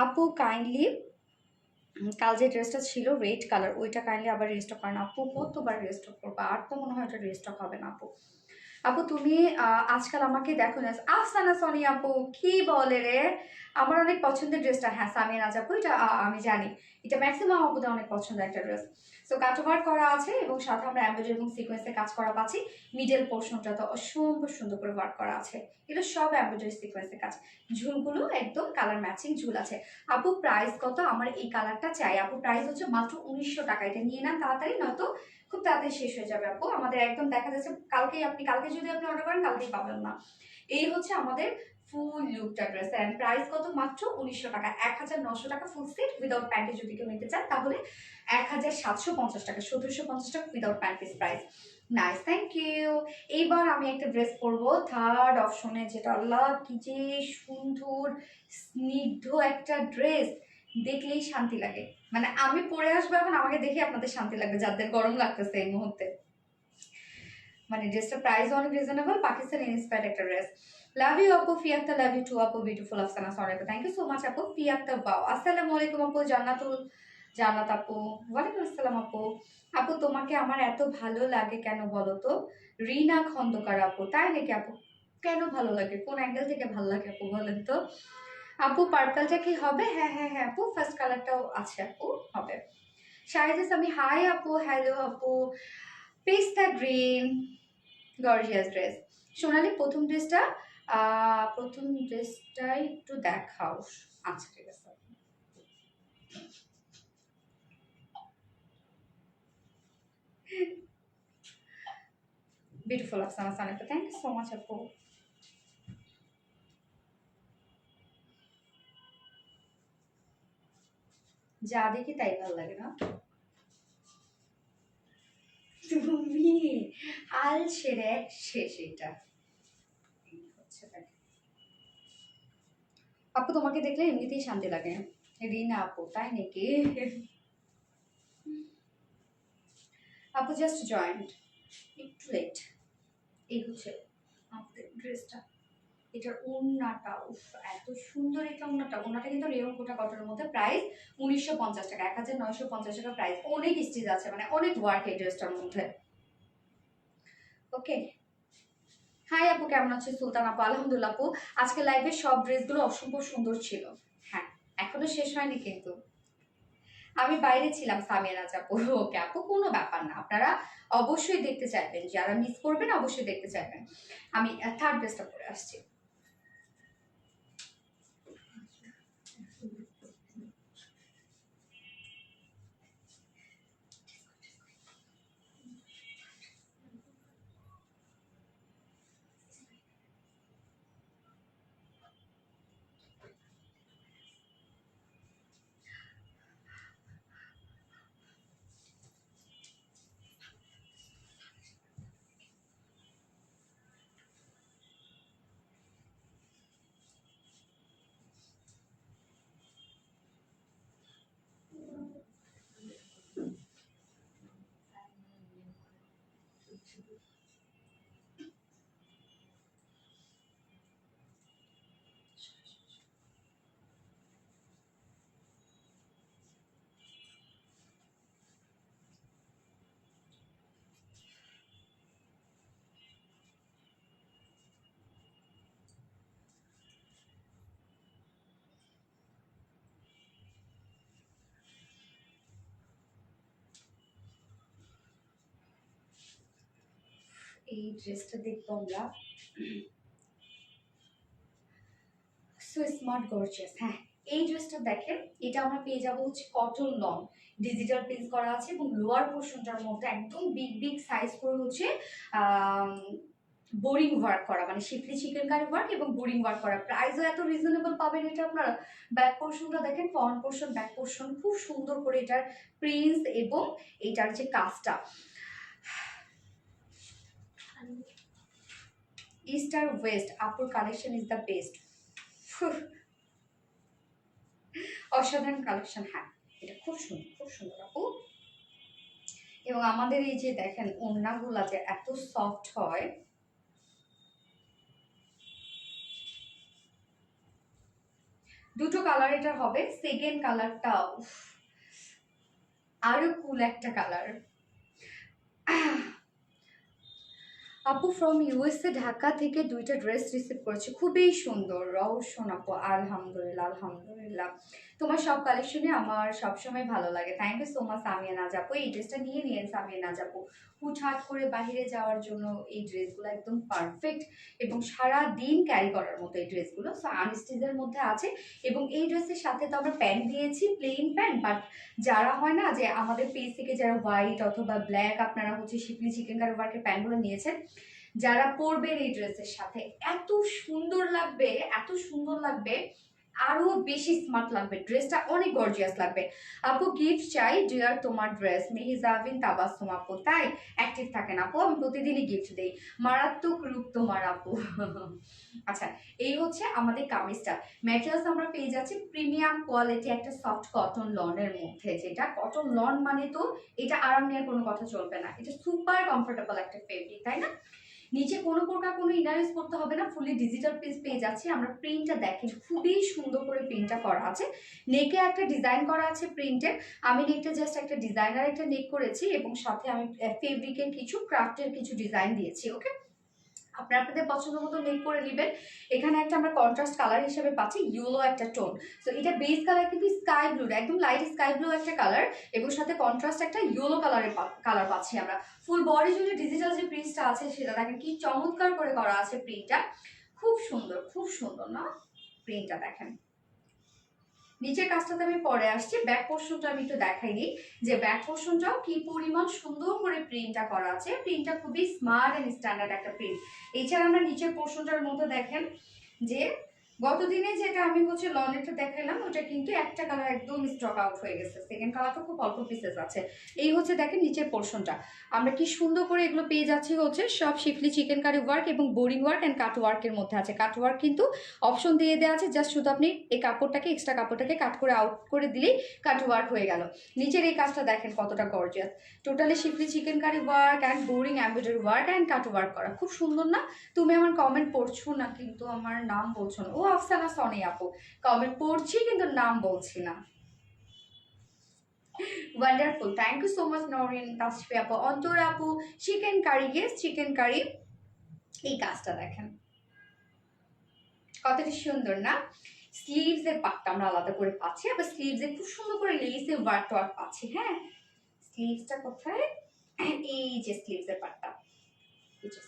আপু কাইন্ডলি কাল যে ড্রেসটা ছিল রেড কালার ওইটা কাইন্ডলি আবার রিস্টক করেন আপু। কতবার রিস্টক করবো, আর তো মনে হয় ওটা রিস্টক হবে না আপু। আপু তুমি আজকাল আমাকে দেখো না। আফসানা সনি আপু কি বলে রে, আমার অনেক পছন্দের ড্রেসটা। হ্যাঁ সামিয়া নাজ আপু, এটা আমি জানি এটা ম্যাক্সিমাম আপুদের অনেক পছন্দের একটা ড্রেস। সো কাটওয়ার্ক করা আছে এবং সাথে আমরা এমব্রয়ডারি এবং সিকোয়েন্সে কাজ করা পাচ্ছি। মিডল পোর্শনটা তো অসম্ভব সুন্দর করে ওয়ার্ক করা আছে, এগুলো সব এমব্রয়ডারি সিকোয়েন্সের কাজ। ঝুলগুলো একদম কালার ম্যাচিং ঝুল আছে। আপু প্রাইস কত? আমার এই কালারটা চাই আপু, প্রাইস হচ্ছে মাত্র 1900 টাকা। এটা নিয়ে নেন তাড়াতাড়ি, নয়তো খুব তাড়াতাড়ি শেষ হয়ে যাবে আপু। আমাদের একদম দেখা যাচ্ছে কালকে যদি আপনি অর্ডার করেন কালকেই পাবেন না। এই হচ্ছে আমাদের ফুল লুকটা ড্রেস, এন্ড প্রাইস কত? মাত্র 1900 টাকা। 1900 টাকা ফুল সেট উইদাউট প্যান্টে যদি কেউ নিতে চান তাহলে 1750 টাকা, 1750 টাকা without pant piece price. Nice, thank you. এইবার আমি একটা ড্রেস পরবো থার্ড অপশনে, যেটা আল্লাহ কি যে সুন্দর স্নিগ্ধ একটা ড্রেস, দেখলেই শান্তি লাগে। মানে আমি পরে আসবো এখন, আমাকে দেখে আপনাদের শান্তি লাগবে যাদের গরম লাগতেছে এই মুহূর্তে। মানে ড্রেসটা প্রাইস অনেক রিজনেবল, পাকিস্তান ইন্সপায়ার্ড একটা ড্রেস। লাভ ইউ আপু ফিয়াক্তা, লাভ ইউ টু আপু, বিউটিফুল আফসানা সরি আপু, থ্যাংক ইউ সো মাচ আপু ফিয়াক্তা। বাও, আসসালামু আলাইকুম আপু জান্নাত আপু, ওয়ালাইকুম আসসালাম আপু। আপু তোমাকে আমার এত ভালো লাগে কেন বলো তো? রিনা খন্দকার আপু, তাই নাকি আপু? কেন ভালো লাগে, কোন অ্যাঙ্গেল থেকে ভালো লাগে আপু বলেন তো? আপু পার্পলটা কি হবে? হ্যাঁ হ্যাঁ হ্যাঁ আপু, ফার্স্ট কালারটাও আছে আপু, হবে। শাহিদাস আমি হাই আপু, হ্যালো আপু। পেস্তা গ্রিন, গর্জিয়াস ড্রেস। সোনালি প্রথম ড্রেসটা একটু দেখাও। আচ্ছা ঠিক আছে। Beautiful Afsana Sanika, thank you so much আপু। যা দেখি তাই ভালো লাগে না তুমি, হাল ছেড়ে শেষ। এটা আপু তোমাকে দেখলে এমনিতেই শান্তি লাগে। রিনা আপু, তাই নাকি? আপু জাস্ট জয়েন্ট, একটু লেট। এই হচ্ছে আমাদের ড্রেসটা। এটার ওড়নাটা উফ এত সুন্দর, এটা ওড়নাটা কিন্তু রেয়ন কোটা কটনের মধ্যে, প্রাইস 1950 টাকা, 1950 টাকা প্রাইস। অনেক স্টিচ আছে, মানে অনেক ওয়ার্ক এই ড্রেসটার মধ্যে। ওকে, হাই আপু, কেমন আছে? সুলতান আপু, আলহামদুলিল্লাহ আপু। আজকে লাইভের সব ড্রেসগুলো অসম্ভব সুন্দর ছিল। হ্যাঁ, এখনো শেষ হয়নি কিন্তু। আমি বাইরে ছিলাম সামিয়া আপু। ওকে আপু, কোনো ব্যাপার না, আপনারা অবশ্যই দেখতে চাইবেন, যারা মিস করবেন অবশ্যই দেখতে চাইবেন। আমি থার্ড ড্রেসটা পরে আসছি। এই ড্রেসটা দেখবো আমরা, সো স্মার্ট গর্জিয়াস। হ্যাঁ, এই ড্রেসটা দেখেন, এটা আমরা পেয়ে যাবো হচ্ছে কটন লং, ডিজিটাল প্রিন্ট করা আছে এবং লোয়ার পোর্শনটার মধ্যে একদম বিগ বিগ সাইজ করে হচ্ছে বোরিং ওয়ার্ক করা, মানে শিফলি চিকেন কারি ওয়ার্ক এবং বোরিং ওয়ার্ক করা। প্রাইসও এত রিজনেবল পাবেন এটা আপনারা। ব্যাক পোর্শনটা দেখেন, ফ্রন্ট পোর্শন ব্যাক পোর্শন খুব সুন্দর করে এটার প্রিন্স এবং এটার যে কাজটা। ইস্ট আর ওয়েস্ট, আপুর কালেকশন ইজ দ্য বেস্ট। অসাধারণ কালেকশন। হ্যাঁ, এটা খুব সুন্দর, খুব সুন্দর আপু। এবং আমাদের এই যে দেখেন ওড়নাগুলা যে এত সফট হয়, দুটো কালার এটা হবে। সেকেন্ড কালারটা আরো কুল একটা কালার। আপু ফ্রম ইউএসএ, ঢাকা থেকে দুইটা ড্রেস রিসিভ করেছে, খুবই সুন্দর। রওশন আপু, আলহামদুলিল্লাহ আলহামদুলিল্লাহ। তোমার সব কালেকশনে আমার সবসময় ভালো লাগে। Thank you so much Samia Naz আপু। এই ড্রেসটা নিয়ে নিয়েন সামিয়া নাজ আপু, হুটহাট করে বাহিরে যাওয়ার জন্য এই ড্রেসগুলো একদম পারফেক্ট এবং সারা দিন ক্যারি করার মতো এই ড্রেসগুলো। সো আনস্টিচের মধ্যে আছে এবং এই ড্রেসের সাথে তো আমরা প্যান্ট দিয়েছি, প্লেন প্যান্ট। বাট যারা হয় না যে আমাদের পেজ থেকে যারা হোয়াইট অথবা ব্ল্যাক, আপনারা হচ্ছে শিপলি চিকেন কারি ওয়ার্কের প্যান্টগুলো নিয়েছেন, যারা পরবেন এই ড্রেসের সাথে এত সুন্দর লাগবে, এত সুন্দর লাগবে, আরো বেশি স্মার্ট লাগবে, ড্রেসটা অনেক গর্জিয়াস লাগবে। আপু গিফট চাই ডিয়ার তোমার ড্রেস, মেহিজাবিন তাবাসসুম আপু। তাই অ্যাক্টিভ থাকেন আপু, আমি প্রতিদিনই গিফট দেই। মারাত্মক রূপ তোমার আপু। আচ্ছা, এই হচ্ছে আমাদের কামিজটা। ম্যাটেরিয়ালস আমরা পেয়ে যাচ্ছি প্রিমিয়াম কোয়ালিটি একটা সফট কটন লনের মধ্যে, যেটা কটন লন মানে তো এটা আরাম নেওয়ার কোনো কথা চলবে না, এটা সুপার কমফোর্টেবল একটা ফেব্রিক, তাই না? নিচে কোনো প্রকার কোনো ইনার ইউজ করতে হবে না, ফুলি ডিজিটাল প্রিন্ট পেয়ে যাচ্ছি আমরা। প্রিন্টটা দেখেন, খুবই সুন্দর করে প্রিন্টটা করা আছে। নেকে একটা ডিজাইন করা আছে প্রিন্টের। আমি নেকটা জাস্ট একটা ডিজাইনার একটা নেক করেছি এবং সাথে আমি ফেব্রিকের কিছু ক্রাফটের কিছু ডিজাইন দিয়েছি। ওকে, আপনারা আপনাদের পছন্দ মতো নেক করে নেবেন। এখানে একটা আমরা কন্ট্রাস্ট কালার হিসেবে পাচ্ছি ইয়েলো একটা টোন। সো এটা বেস কালার কিন্তু স্কাই ব্লু, একদম লাইট স্কাই ব্লু একটা কালার এবং সাথে কন্ট্রাস্ট একটা ইয়েলো কালারের কালার পাচ্ছি আমরা। ফুল বডি জুড়ে ডিজিটাল যে প্রিন্টটা আছে সেটা দেখেন কি চমৎকার করে করা আছে প্রিন্টটা, খুব সুন্দর, খুব সুন্দর না প্রিন্টটা দেখেন। নিচের কাজটাতে আমি পরে আসছি, ব্যাক পোর্শনটা আমি একটু দেখাই দিই যে ব্যাক পোর্শনটাও কি পরিমাণ সুন্দর করে প্রিন্টটা করা আছে। প্রিন্টটা খুবই স্মার্ট এন্ড স্ট্যান্ডার্ড একটা প্রিন্ট। এছাড়া আমরা নিচের পোর্শনটার মধ্যে দেখেন যে গতদিনে যেটা আমি লনেটটা দেখালাম ওটা কিন্তু একটা কালার একদম স্টক আউট হয়ে গেছে, সেকেন্ড কালারটা খুব অল্প পিসেস আছে। এই দেখেন নিচের পোর্শনটা আমরা কি সুন্দর করে এগুলো পেয়ে যাচ্ছি সব শিফলি চিকেন কারি ওয়ার্ক এবং বোরিং ওয়ার্ক অ্যান্ড কাট ওয়ার্কের মধ্যে আছে। কাট ওয়ার্ক কিন্তু অপশন দিয়ে দেওয়া আছে, জাস্ট শুধু আপনি এই কাপড়টাকে এক্সট্রা কাপড়টাকে কাট করে আউট করে দিলেই কাট ওয়ার্ক হয়ে গেল। নিচের এই কাজটা দেখেন কতটা gorgeous, totally schiffli chikankari work and boring embroidery work and cut work করা, খুব সুন্দর না? তুমি আমার কমেন্ট পড়ছো না কিন্তু আমার নাম বলছো না। ও আফসানা সনি আপু, কমেন্ট পড়ছি কিন্তু নাম বলছি না। Wonderful, thank you so much Norin, Tasfi আপু, অন্তর আপু। Chikankari, yes chikankari. এই কাজটা দেখেন কতটা সুন্দর না? স্লিভস এর পার্টটা আমরা আলাদা করে পাচ্ছি, আবার স্লিভস এ খুব সুন্দর করে লেসের ওয়ার্ক ওয়ার্ক পাচ্ছি। হ্যাঁ, স্লিভসটা কোথায়? এই যে স্লিভস এর পার্টটা,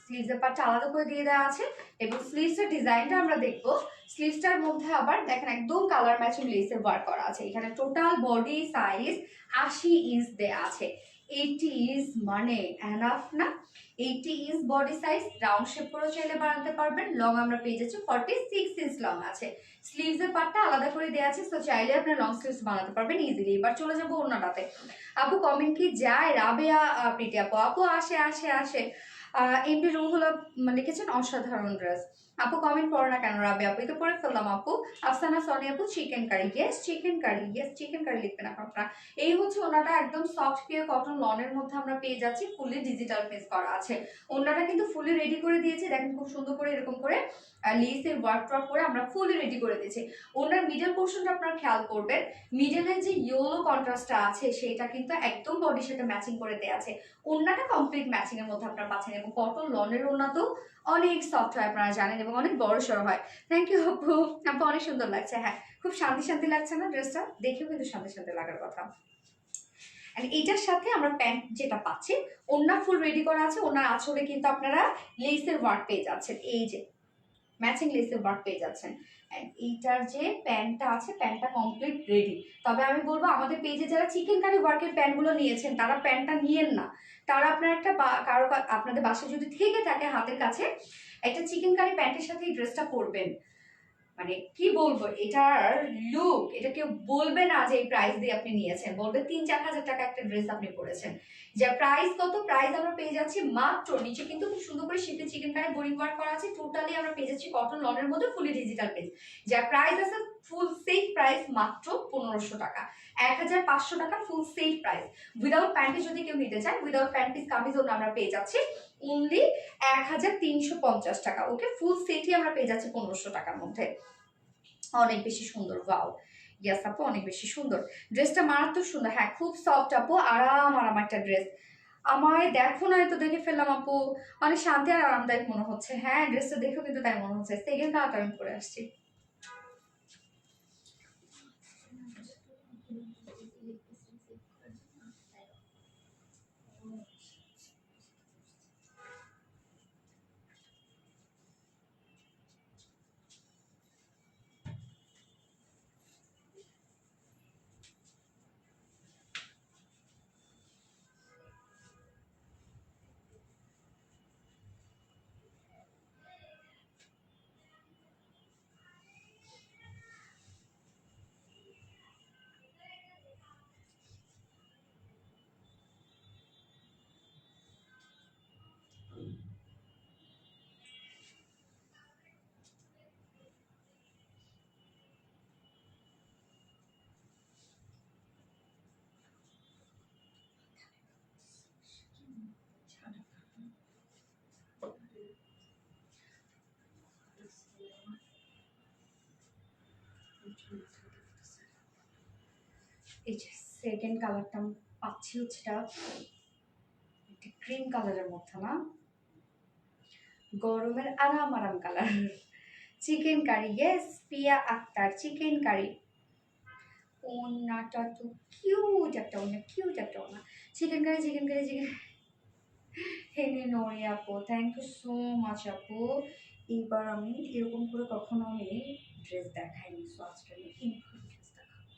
স্লিভসের পার্টটা আলাদা করে দিয়ে দেওয়া আছে এবং স্লিভসের ডিজাইনটা আমরা দেখবো। স্লিভসটার মধ্যে আবার দেখেন একদম কালার ম্যাচিং লেসের ওয়ার্ক করা আছে। এখানে টোটাল বডি সাইজ 80 ইঞ্চ দেয়া আছে। 80 ইঞ্চ মানে এনাফ না? 80 inch body size, round shape করে চাইলে বানাতে পারবেন। লং আমরা পেয়ে যাচ্ছি 46 ইঞ্চ লং আছে। স্লিভসের পার্টটা আলাদা করে দেওয়া আছে, তো চাইলে আপনার লং স্লিভস বানাতে পারবেন ইজিলি। এবার চলে যাবো অন্যটাতে। আপু কমেন্ট কি যায়? রাবেয়া প্রীতি আপু, আপু আসে আসে আসে। এমডি রুহুল লিখেছেন অসাধারণ ড্রেস। আপু কমেন্ট পড়ো না কেন? রাবে আপু তো পরে ফেললাম আপু। আফসানা সনি আপু chikankari, yes chikankari, yes chikankari লিখবেন আপনারা। এই ওনাটা একদম সফট পিওর কটন লনের মধ্যে আমরা পেয়ে যাচ্ছি, ফুলি ডিজিটাল পেজ করা আছে। ওনাটা কিন্তু ফুলি রেডি করে দিয়েছে, দেখেন খুব সুন্দর করে এরকম করে লেসের ওয়ার্ক ট্রক করে আমরা ফুলি রেডি করে দিয়েছি। ওনার মিডল পোর্শনটা আপনারা খেয়াল করবেন, মিডলের যে ইয়েলো কন্ট্রাস্টটা আছে সেটা কিন্তু একদম বডির সাথে ম্যাচিং করে দেওয়া আছে। ওড়নাটা কমপ্লিট ম্যাচিং এর মধ্যে আপনারা পাচ্ছেন এবং কটন লনের ওড়না তো অনেক সফট হয় আপনারা জানেন এবং অনেক বড় সড়ো হয়। থ্যাংক ইউ আপু, আপু অনেক সুন্দর লাগছে। হ্যাঁ, খুব শান্তি শান্তি লাগছে না ড্রেসটা? দেখেও কিন্তু শান্তি শান্তি লাগার কথা। এটার সাথে আমরা প্যান্ট যেটা পাচ্ছি, ওড়না ফুল রেডি করা আছে। ওড়নার আঁচলে কিন্তু আপনারা লেসের ওয়ার্ক পেয়ে যাচ্ছেন, এই যে ম্যাচিং লেসের ওয়ার্ক পেয়ে যাচ্ছেন। এইটার যে প্যান্টটা আছে, প্যান্টটা কমপ্লিট রেডি। তবে আমি বলবো আমাদের পেজে যারা চিকেন কারি ওয়ার্কের প্যান্টগুলো নিয়েছেন তারা প্যান্টটা নিয়েন না। তারা আপনার একটা কারো আপনাদের বাসায় যদি থেকে থাকে হাতের কাছে, একটা চিকেন কারি প্যান্টের সাথে এই ড্রেসটা পরবেন। মানে কি বলবো, এটার লুক, এটা কেউ বলবে না যে এই প্রাইস দিয়ে আপনি নিয়েছেন, বলবে 3-4 হাজার টাকা একটা ড্রেস আপনি পরেছেন। যে প্রাইস কত? প্রাইস আমরা পেয়ে যাচ্ছি মাত্র, নিচে কিন্তু খুব সুন্দর করে শীতে চিকেন কারি বোরিং ওয়ার্ক করা আছে, টোটালি আমরা পেয়ে যাচ্ছি কটন লনের মধ্যে ফুলি ডিজিটাল পেজ। যার প্রাইস আছে ফুল সেট প্রাইস মাত্র 1500 টাকা, 1500 টাকা ফুল সেট প্রাইস। উইদাউট প্যান্টে যদি কেউ নিতে চায়, উইদাউট প্যান্ট পিস কামিজ আমরা পেয়ে যাচ্ছি অনলি 1350 টাকা। ওকে, ফুল সেটই আমরা পেয়ে যাচ্ছি 1500 টাকার মধ্যে। অনেক বেশি সুন্দর, ওয়াও ইয়াস আপু অনেক বেশি সুন্দর ড্রেসটা, মারাত্মক সুন্দর। হ্যাঁ, খুব সফট আপু, আরাম আরাম একটা ড্রেস। আমায় দেখো না, তো দেখে ফেললাম আপু, অনেক শান্তি আর আরামদায়ক মনে হচ্ছে। হ্যাঁ, ড্রেসটা দেখো কিন্তু তাই মনে হচ্ছে। সেকেন্ড কালারটা আমি পরে আসছি। এই যে সেকেন্ড কালারটা পাচ্ছি এটা ক্রিম কালারের মধ্যে না, গরমের আরাম আরাম colour. Chikankari, yes Piya Akter, chikankari. ওনাটা তো কিউট একটা ওনা, কিউট একটা ওনা। Chikankari, chikankari, chikan. হেনে নরি আপু, থ্যাংক ইউ সো মাচ আপু। এইবার আমি এরকম করে কখনো আমি ড্রেস দেখাইনি, সো আজকে আমি ড্রেস দেখাবো।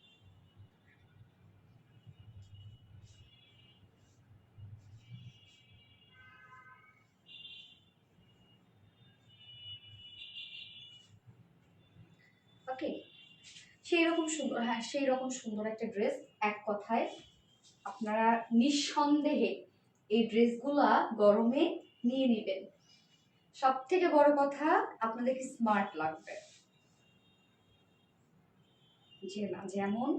ওকে, সেই রকম সুন্দর একটা ড্রেস। এক কথায় আপনারা নিঃসন্দেহে এই ড্রেসগুলা গরমে নিয়ে নেবেন। সব থেকে বড় কথা, আপনাদেরকে স্মার্ট লাগবে, যে না যেমন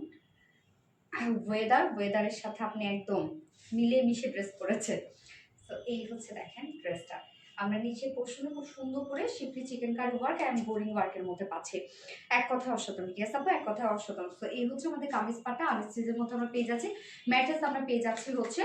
ওয়েদারের সাথে আপনি একদম মিলে মিশে ড্রেস পরেছেন। তো এই হচ্ছে দেখেন ড্রেসটা, আমরা নিচে পোর্শনে খুব সুন্দর করে শিপলি chikankari work and boring ওয়ার্কের মধ্যে পাচ্ছি। এক কথায় অসাধারণ, ইয়েস আপু এক কথায় অসাধারণ। তো এই হচ্ছে আমাদের কামিজ পাটা, আনস্টিচের মধ্যে আমরা পেয়ে যাচ্ছি। ম্যাট্রেস আমরা পেয়ে যাচ্ছি হচ্ছে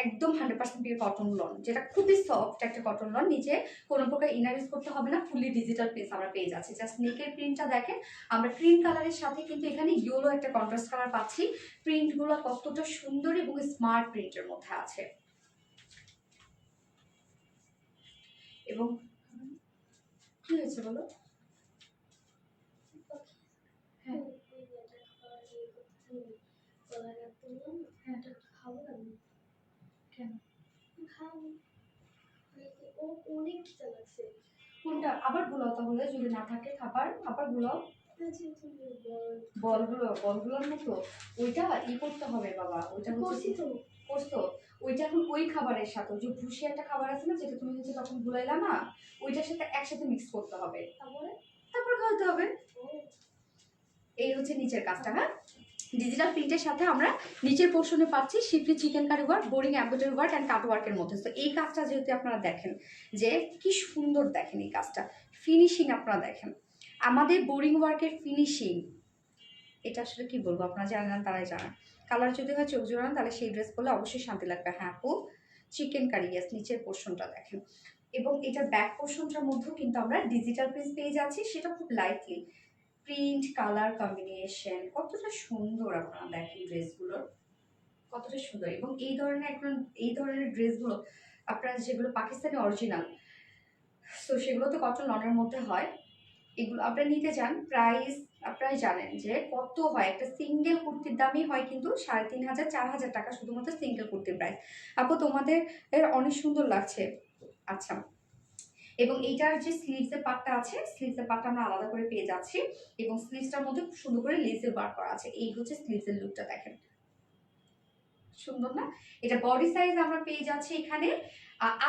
একদম 100% পিওর কটন লন, যেটা খুবই সফট একটা কটন লন। নিচে কোনো প্রকার ইনার ইউজ করতে হবে না, ফুলি ডিজিটাল পিস আমরা পেয়ে যাচ্ছি। জাস্ট নেকের প্রিন্টটা দেখেন, আমরা ক্রিম কালারের সাথে কিন্তু এখানে ইয়েলো একটা কন্ট্রাস্ট কালার পাচ্ছি। প্রিন্টগুলো কতটা সুন্দর এবং স্মার্ট প্রিন্টের মধ্যে আছে। এবং কি হয়েছে বলো? হ্যাঁ কেন কোনটা আবার গুলাও, তাহলে যদি না থাকে খাবার আবার গুলাও। বলগুলোর মতো ওইটা করতে হবে বাবা, ওইটা করছো। ওইটা এখন ওই খাবারের সাথে যে ভুসি একটা খাবার আছে না, যেটা তুমি হচ্ছে তখন গুলাইলা না, ওইটার সাথে একসাথে মিক্স করতে হবে, তারপর খাওয়াতে হবে। এই হচ্ছে নিচের কাজটা। হ্যাঁ, ডিজিটাল প্রিন্টের সাথে আমরা নিচের পোর্শনে পাচ্ছি শিপলি chikankari work, boring embroidery work and cut ওয়ার্কের মধ্যে। তো এই কাজটা যেহেতু আপনারা দেখেন যে কি সুন্দর, দেখেন এই কাজটা ফিনিশিং, আপনারা দেখেন আমাদের বোরিং ওয়ার্কের ফিনিশিং, এটা আসলে কি বলবো, আপনারা জানেন তারাই জানেন। কালার যদি হয় চোখ জোড়ানো, তাহলে সেই ড্রেস পরলে অবশ্যই শান্তি লাগবে। হ্যাঁ আপু, চিকেন কারি, ইয়াস নিচের পোর্শনটা দেখেন। এবং এটার ব্যাক পোর্শনটার মধ্যেও কিন্তু আমরা ডিজিটাল প্রিন্ট পেয়ে যাচ্ছি, সেটা খুব লাইটলি প্রিন্ট কালার কম্বিনেশন কতটা সুন্দর, আপনারা দেখেন ড্রেসগুলোর কতটা সুন্দর। এবং এই ধরনের ড্রেসগুলো আপনারা যেগুলো পাকিস্তানি অরিজিনাল, সো সেগুলো তো কটন লনের মধ্যে হয়। এগুলো আপনারা নিতে চান, প্রাইস আপনারা জানেন যে কত হয়। একটা সিঙ্গেল কুর্তির দামই হয় কিন্তু 3500 4000 টাকা, শুধুমাত্র সিঙ্গেল কুর্তির প্রাইস। আপু তোমাদের অনেক সুন্দর লাগছে। আচ্ছা, এবং এইটার যে স্লিভসের পার্টটা আছে, স্লিভসের পার্টটা আমরা আলাদা করে পেয়ে যাচ্ছি, এবং স্লিভসটার মধ্যে খুব সুন্দর করে লেসের ওয়ার্ক করা আছে। এই হচ্ছে স্লিভসের লুকটা, দেখেন সুন্দর না? এটা বডি সাইজ আমরা পেয়ে যাচ্ছি এখানে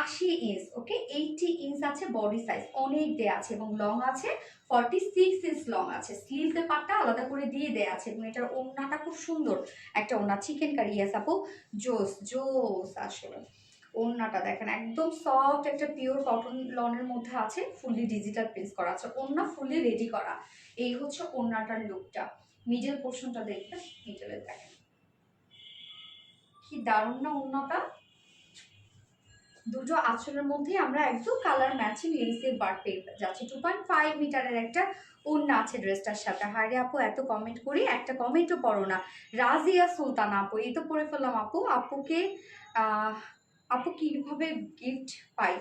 80 ইঞ্চ, ওকে 80 ইঞ্চ আছে বডি সাইজ, অনেক দেয়া আছে, এবং লং আছে 46 ইঞ্চ লং আছে। স্লিভসের পার্টটা আলাদা করে দিয়ে দেয়া আছে, এবং এটার ওড়নাটা খুব সুন্দর একটা ওড়না, চিকেন কারি। ইয়াস আপু, জোস জোস আসলে। ওড়নাটা দেখেন একদম সফট একটা পিওর কটন লনের মধ্যে আছে, ফুললি ডিজিটাল প্রিন্ট করা আছে, ওড়না ফুললি রেডি করা। এই হচ্ছে ওড়নাটার লুকটা। মিডল পোর্শনটা দেখবেন, মিডলে দেখেন কি দারুণ না ওড়নাটা। দুটো আঁচলের মধ্যে আমরা একদম কালার ম্যাচিং লেসের বার পেয়ে যাচ্ছি। 2.5 মিটারের একটা ওড়না আছে ড্রেসটার সাথে। হায়রে আপু, এত কমেন্ট করি, একটা কমেন্টও পড়ো না। রাজিয়া সুলতানা আপু, এই তো পড়ে ফেললাম আপু। আপুকে আপু কিভাবে গিফট পাই?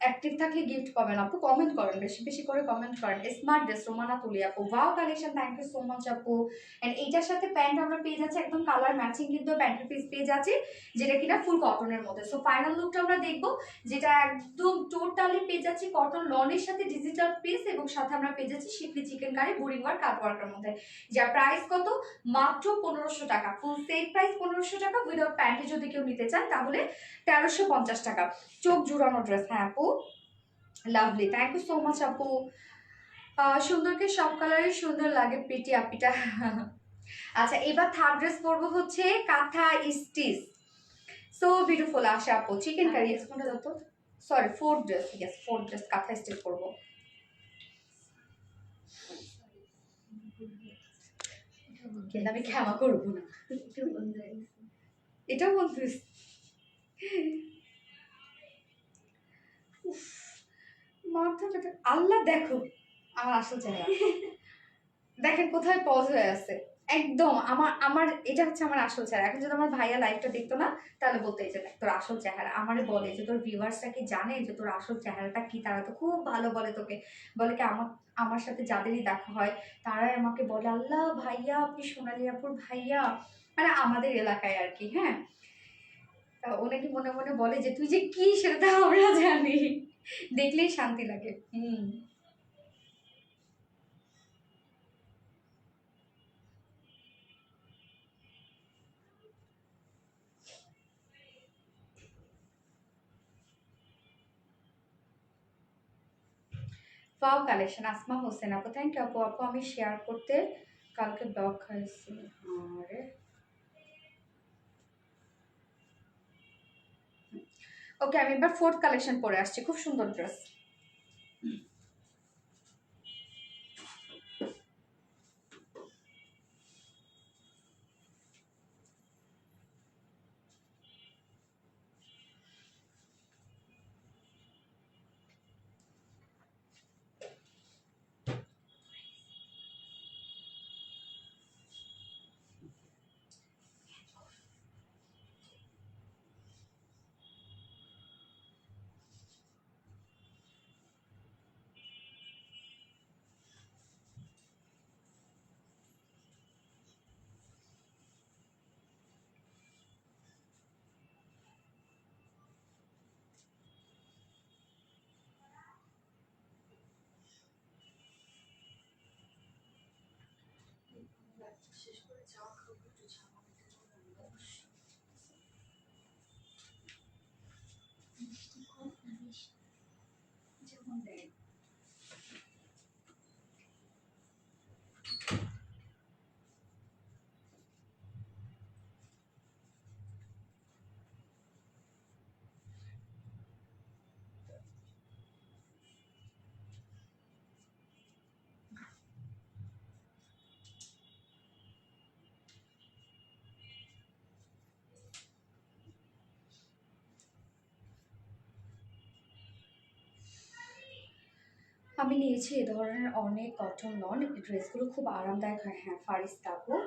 অ্যাক্টিভ থাকলে গিফট পাবেন আপু, কমেন্ট করেন, বেশি বেশি করে কমেন্ট করেন। স্মার্ট ড্রেস, রোমানা তুলি আপু, wow collection, thank you so much আপু। এন্ড এইটার সাথে প্যান্ট আমরা পেয়ে যাচ্ছি একদম কালার ম্যাচিং, কিন্তু প্যান্টের পিস পেয়ে যাচ্ছি যেটা কিনা ফুল কটনের মধ্যে। সো ফাইনাল লুকটা আমরা দেখবো, যেটা একদম টোটালি পেয়ে যাচ্ছি কটন লনের সাথে ডিজিটাল পিস, এবং সাথে আমরা পেয়ে যাচ্ছি শিপলি চিকেন কারি বোরিং ওয়ার্ক কাট ওয়ার্কের মধ্যে। যার প্রাইস কত? মাত্র 1500 টাকা, ফুল সেট প্রাইস 1500 টাকা। উইদাউট প্যান্টে যদি কেউ নিতে চান তাহলে 1350 টাকা। চোখ জুড়ানো ড্রেস। হ্যাঁ আপু, lovely, thank you so much আপু। সুন্দরকে সব কালারই সুন্দর লাগে, পিটি আপিটা। আচ্ছা, এবার থার্ড ড্রেস পরবো হচ্ছে কাঁথা স্টিচ, সো বিউটিফুল। আসে আপু, চিকেন কারি কোনটা যত, sorry fourth dress, yes fourth dress কাঁথা স্টিচ পরবো। কিন্তু আমি ক্ষমা করবো না, এটাও বলছিস। মাথাটা আল্লাহ দেখো আমার আসল চেহারা, দেখেন কোথায় পজ হয়ে আছে একদম। আমার আমার এটা হচ্ছে আমার আসল চেহারা। এখন যদি আমার ভাইয়া লাইভটা দেখতো না, তাহলে বলতো এই যে দেখ তোর আসল চেহারা। আমারে বলে যে তোর ভিউয়ার্সরা কি জানে যে তোর আসল চেহারাটা কি, তারা তো খুব ভালো বলে তোকে, বলে কি আমার আমার সাথে যাদেরই দেখা হয় তারাই আমাকে বলে আল্লাহ ভাইয়া আপনি সোনালি আপুর ভাইয়া, মানে আমাদের এলাকায় আর কি। হ্যাঁ, অনেকে মনে মনে বলে যে তুই যে কি সেটা তো আমরা জানি, দেখলেই শান্তি লাগে। ওয়াও কালেকশন, আসমা হোসেন আপু, থ্যাংক ইউ আপু। আপু আমি শেয়ার করতে কালকে ব্লগ খাইছি। আরে ওকে, আমি এবার ফোর্থ কালেকশন পরে আসছি, খুব সুন্দর ড্রেস। শেষ করে চা খাবো, একটু চা বানাতে হবে অবশ্যই। মিষ্টি কম না বেশি? যেমন দেয়। আমি নিয়েছি এ ধরনের অনেক কটন লন, এই ড্রেসগুলো খুব আরামদায়ক হয়। হ্যাঁ ফারিস কাপড়,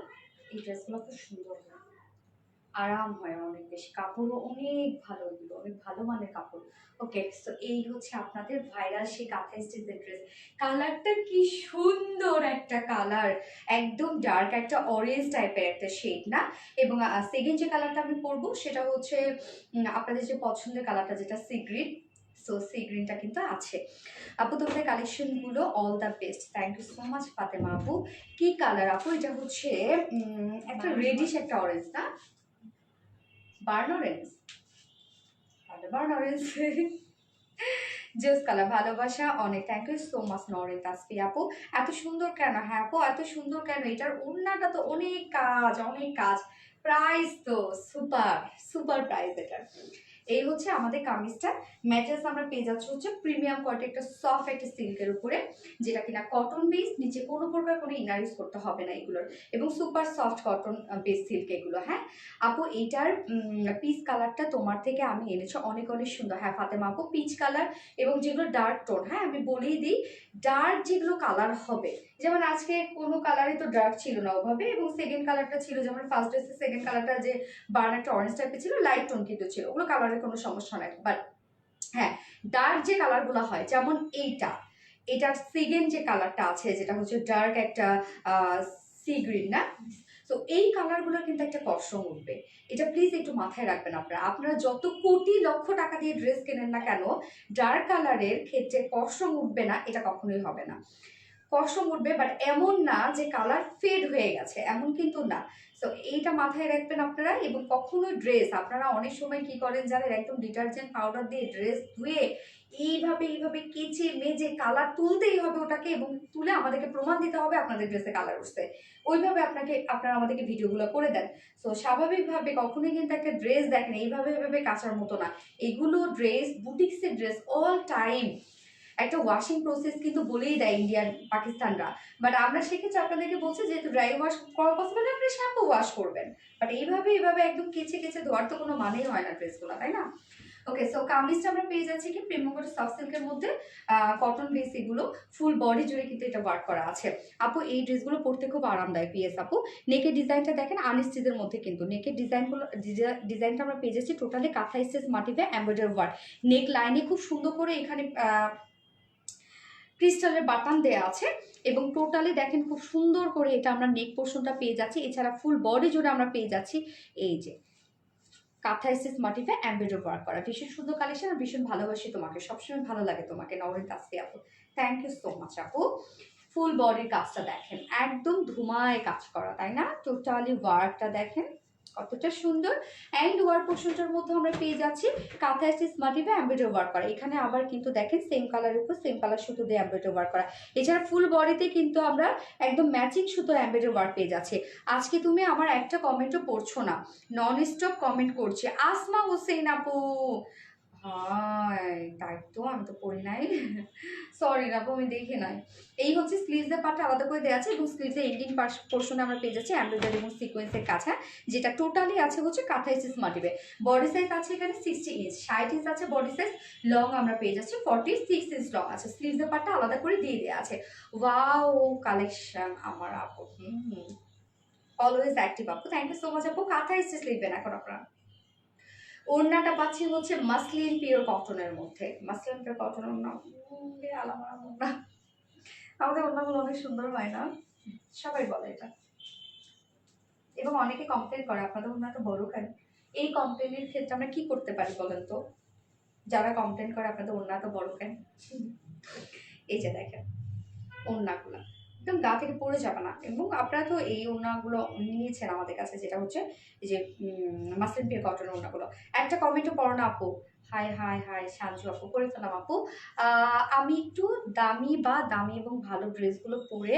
এই ড্রেসগুলো খুব সুন্দর হয়, আরাম হয় অনেক বেশি, কাপড়ও অনেক ভালো, এগুলো অনেক ভালো মানের কাপড়। ওকে, সো এই হচ্ছে আপনাদের ভাইরাল সেই কাঁথা স্টিচের ড্রেস। কালারটা কি সুন্দর একটা কালার, একদম ডার্ক একটা অরেঞ্জ টাইপের একটা শেড না। এবং সেকেন্ড যে কালারটা আমি পরবো সেটা হচ্ছে আপনাদের যে পছন্দের কালারটা, যেটা সি গ্রিন। সো সি গ্রিনটা কিন্তু আছে। আপু তোমাদের কালেকশনগুলো all the best, thank you so much Fatema আপু। কি কালার আপু এটা? হচ্ছে একটা রেডিশ একটা অরেঞ্জ না, বার্ন অরেঞ্জ, বার্ন অরেঞ্জ। জোস কালার, ভালোবাসা অনেক, thank you so much Noren Tasfi আপু। এত সুন্দর কেন? হ্যাঁ আপু এত সুন্দর কেন? এটার ওড়নাটা তো অনেক কাজ, অনেক কাজ। প্রাইস তো সুপার, সুপার প্রাইস এটার। এই হচ্ছে আমাদের কামিজটা। ম্যাটেরিয়ালস আমরা পেয়ে যাচ্ছি হচ্ছে প্রিমিয়াম কোয়ালিটি একটা সফট একটা সিল্কের উপরে, যেটা কিনা কটন বেস, নিচে কোনো প্রকার কোনো ইনার ইউজ করতে হবে না এগুলোর, এবং super soft cotton base silk এগুলো। হ্যাঁ আপু এইটার পিচ কালারটা তোমার থেকে আমি এনেছি, অনেক অনেক সুন্দর। হ্যাঁ ফাতেমা আপু পিচ কালার, এবং যেগুলো ডার্ক টোন, হ্যাঁ আমি বলেই দিই, ডার্ক যেগুলো কালার হবে, যেমন আজকে কোনো কালারই তো ডার্ক ছিল না ওভাবে, এবং সেকেন্ড কালারটা ছিল যেমন ফার্স্ট ড্রেসের সেকেন্ড কালারটা যে বার্ন একটা অরেঞ্জ টাইপের ছিল, লাইট টোন কিন্তু ছিল, ওগুলো কালারের কোনো সমস্যা নাই। বাট হ্যাঁ ডার্ক যে কালারগুলো হয়, যেমন এইটা, এটার সেকেন্ড যে কালারটা আছে যেটা হচ্ছে ডার্ক একটা সি গ্রিন না, তো এই কালারগুলোর কিন্তু একটা কষম উঠবে, এটা প্লিজ একটু মাথায় রাখবেন। আপনারা আপনারা যত কোটি লক্ষ টাকা দিয়ে ড্রেস কেনেন না কেন, ডার্ক কালারের ক্ষেত্রে কষম উঠবে না, এটা কখনোই হবে না। কষম উঠবে, বাট এমন না যে কালার ফেড হয়ে গেছে, এমন কিন্তু না। তো এইটা মাথায় রাখবেন আপনারা। এবং কখনো ড্রেস আপনারা অনেক সময় কি করেন জানেন, একদম ডিটারজেন্ট পাউডার দিয়ে ড্রেস ধুয়ে এইভাবে এইভাবে কেচে মেজে কালার তুলতেই হবে ওটাকে, এবং তুলে আমাদেরকে প্রমাণ দিতে হবে আপনাদের ড্রেসে কালার উঠছে, ওইভাবে আপনারা আমাদেরকে ভিডিওগুলো করে দেন। তো স্বাভাবিকভাবে কখনোই কিন্তু একটা ড্রেস দেখেন এইভাবে এইভাবে কাচার মতো না, এগুলো ড্রেস বুটিক্সের ড্রেস অল টাইম একটা ওয়াশিং প্রসেস কিন্তু বলেই দেয় ইন্ডিয়ান পাকিস্তানরা। বাট আমরা সেক্ষেত্রে আপনাদেরকে বলছি যেহেতু ড্রাই ওয়াশ করা পসিবল, আপনি শ্যাম্পু ওয়াশ করবেন। বাট এইভাবে এইভাবে একদম কেচে ধোয়ার তো কোনো মানেই হয় না ড্রেসগুলো, তাই না? ওকে, সো কামিজটা আমরা পেয়ে যাচ্ছি কি প্রিমিয়াম করে সফট সিল্কের মধ্যে, কটন বেস, এগুলো ফুল বডি জুড়ে কিন্তু এটা ওয়ার্ক করা আছে। আপু এই ড্রেসগুলো পরতে খুব আরামদায়ক। পিএস আপু নেকের ডিজাইনটা দেখেন, আনস্টিচের মধ্যে কিন্তু নেকের ডিজাইনটা আমরা পেয়ে যাচ্ছি টোটালি কাঁথা স্টিচ মাটিতে এমব্রয়ডারি ওয়ার্ক, নেক লাইনে খুব সুন্দর করে এখানে ক্রিস্টালের বাটন দেয়া আছে, এবং টোটালি দেখেন খুব সুন্দর করে এটা আমরা নেক পোর্শনটা পেয়ে যাচ্ছি। এছাড়া ফুল বডি জুড়ে আমরা পেয়ে যাচ্ছি এই যে কাঁথা স্টিচ মাটিতে এমব্রয়ডারি ওয়ার্ক করা, ভীষণ সুন্দর কালেকশন। আর ভীষণ ভালোবাসি তোমাকে, সবসময় ভালো লাগে তোমাকে নওরিন তাসফি আপু, থ্যাংক ইউ সো মাচ আপু। ফুল বডির কাজটা দেখেন, একদম ধুমায় কাজ করা, তাই না? টোটালি ওয়ার্কটা দেখেন, কতটা সুন্দর। অ্যান্ড ওয়ার পোর্শনটার মধ্যে আমরা পেয়ে যাচ্ছি কাঁথা স্টিচ মাটিভে এমব্রয়ডারি ওয়ার্ক করা। এখানে আবার কিন্তু দেখেন সেম কালারের উপর সেম কালার সুতো দিয়ে এমব্রয়ডারি ওয়ার্ক করা। এছাড়া ফুল বডিতে কিন্তু আমরা একদম ম্যাচিং সুতো এমব্রয়ডারি ওয়ার্ক পেয়ে যাচ্ছি। আজকে তুমি আমার একটা কমেন্টও পড়ছো না, নন স্টপ কমেন্ট করছে। আসমা হোসেন আপু, হাই তাই তো, আমি তো পড়ি নাই, সরি আপু আমি দেখি নাই। এই হচ্ছে স্লিভসের পার্টটা আলাদা করে দেওয়া আছে এবং স্লিভসের এন্ডিং পোর্শনে আমরা পেয়ে যাচ্ছি এমব্রয়ডারি এবং সিকোয়েন্সের কাজ, যেটা টোটালি আছে হচ্ছে কাঁথা স্টিচ মাটিবে। বডি সাইজ আছে এখানে 60 ইঞ্চ, 60 ইঞ্চ আছে বডি সাইজ। লং আমরা পেয়ে যাচ্ছি 46 ইঞ্চ লং আছে। স্লিভসের পার্টটা আলাদা করে দিয়ে দেওয়া আছে। ওয়াও কালেকশন আমার আপু, অলওয়েজ অ্যাক্টিভ আপু, থ্যাংক ইউ সো মাচ আপু। কাঁথা স্টিচ লিখবেন এখন আপনারা। ওড়নাটা পাচ্ছি হচ্ছে মাসলিন পিওর কটনের মধ্যে, মাসলিন পিওর কটন ওড়না, ওড়না আমাদের ওড়নাগুলো অনেক সুন্দর হয় না, সবাই বলে এটা, এবং অনেকে কমপ্লেন করে আপনাদের ওড়নাটা বড় কেন। এই কমপ্লেনের ক্ষেত্রে আমরা কি করতে পারি বলেন তো, যারা কমপ্লেন করে আপনাদের ওড়নাটা বড় কেন। এই যে দেখেন ওড়নাগুলো একদম গা থেকে পড়ে যাবে না, এবং আপনারা তো এই ওড়নাগুলো নিয়েছেন আমাদের কাছে, যেটা হচ্ছে এই যে মাসলিন পিওর কটনের ওড়নাগুলো। একটা কমেন্টও পড়ো না আপু, হাই হাই হাই সাঞ্জু আপু, করে ফেলাম আপু। আমি একটু দামি এবং ভালো ড্রেসগুলো পরে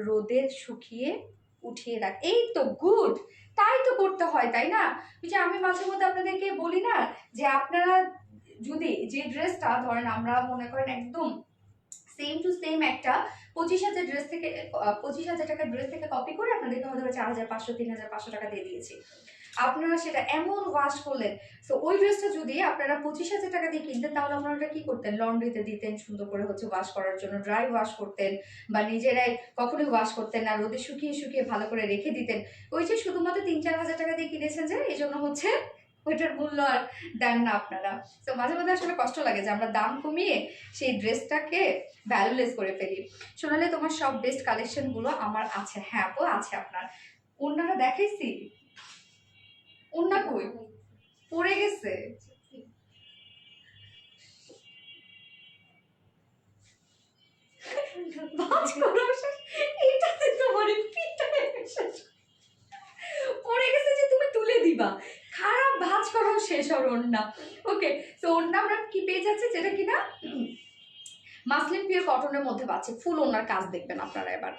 রোদে শুকিয়ে উঠিয়ে রাখ, এই তো গুড, তাই তো করতে হয় তাই না। ওই যে আমি মাঝে মধ্যে আপনাদেরকে বলি না, যে আপনারা যদি যে ড্রেসটা ধরেন আমরা মনে করেন একদম সেম টু সেম একটা 25,000 ড্রেস থেকে 25,000 টাকার ড্রেস থেকে কপি করে আপনাদেরকে হয়তো 4,500 3,500 টাকা দিয়ে দিয়েছি, আপনারা সেটা এমন ওয়াশ করলেন। তো ওই ড্রেসটা যদি আপনারা 25,000 টাকা দিয়ে কিনতেন, তাহলে আপনারা কি করতেন, লন্ড্রিতে দিতেন সুন্দর করে হচ্ছে ওয়াশ করার জন্য, ড্রাই ওয়াশ করতেন, বা নিজেরাই কখনোই ওয়াশ করতেন না, রোদে শুকিয়ে শুকিয়ে ভালো করে রেখে দিতেন। ওই যে শুধুমাত্র 3-4 হাজার টাকা দিয়ে কিনেছেন, যে এই জন্য হচ্ছে ওইটার মূল্য আর দেন না আপনারা। তো মাঝে মাঝে আসলে কষ্ট লাগে যে আমরা দাম কমিয়ে সেই ড্রেসটাকে ভ্যালুলেস করে ফেলি। সোনালি তোমার সব বেস্ট কালেকশনগুলো আমার আছে। হ্যাঁ আপু আছে আপনার। ওনারা দেখাইছি, ওনা কই পড়ে গেছে। এটাতে তোমার পড়ে গেছে যে তুমি তুলে দিবা, খারাপ ভাঁজ করো শেষ হরণ না। ওকে, তো ওড়না আমরা কি পেয়ে যাচ্ছে, যেটা কিনা মাসলিন পিওর কটনের মধ্যে পাচ্ছি। ফুল ওড়নার কাজ দেখবেন আপনারা এবার,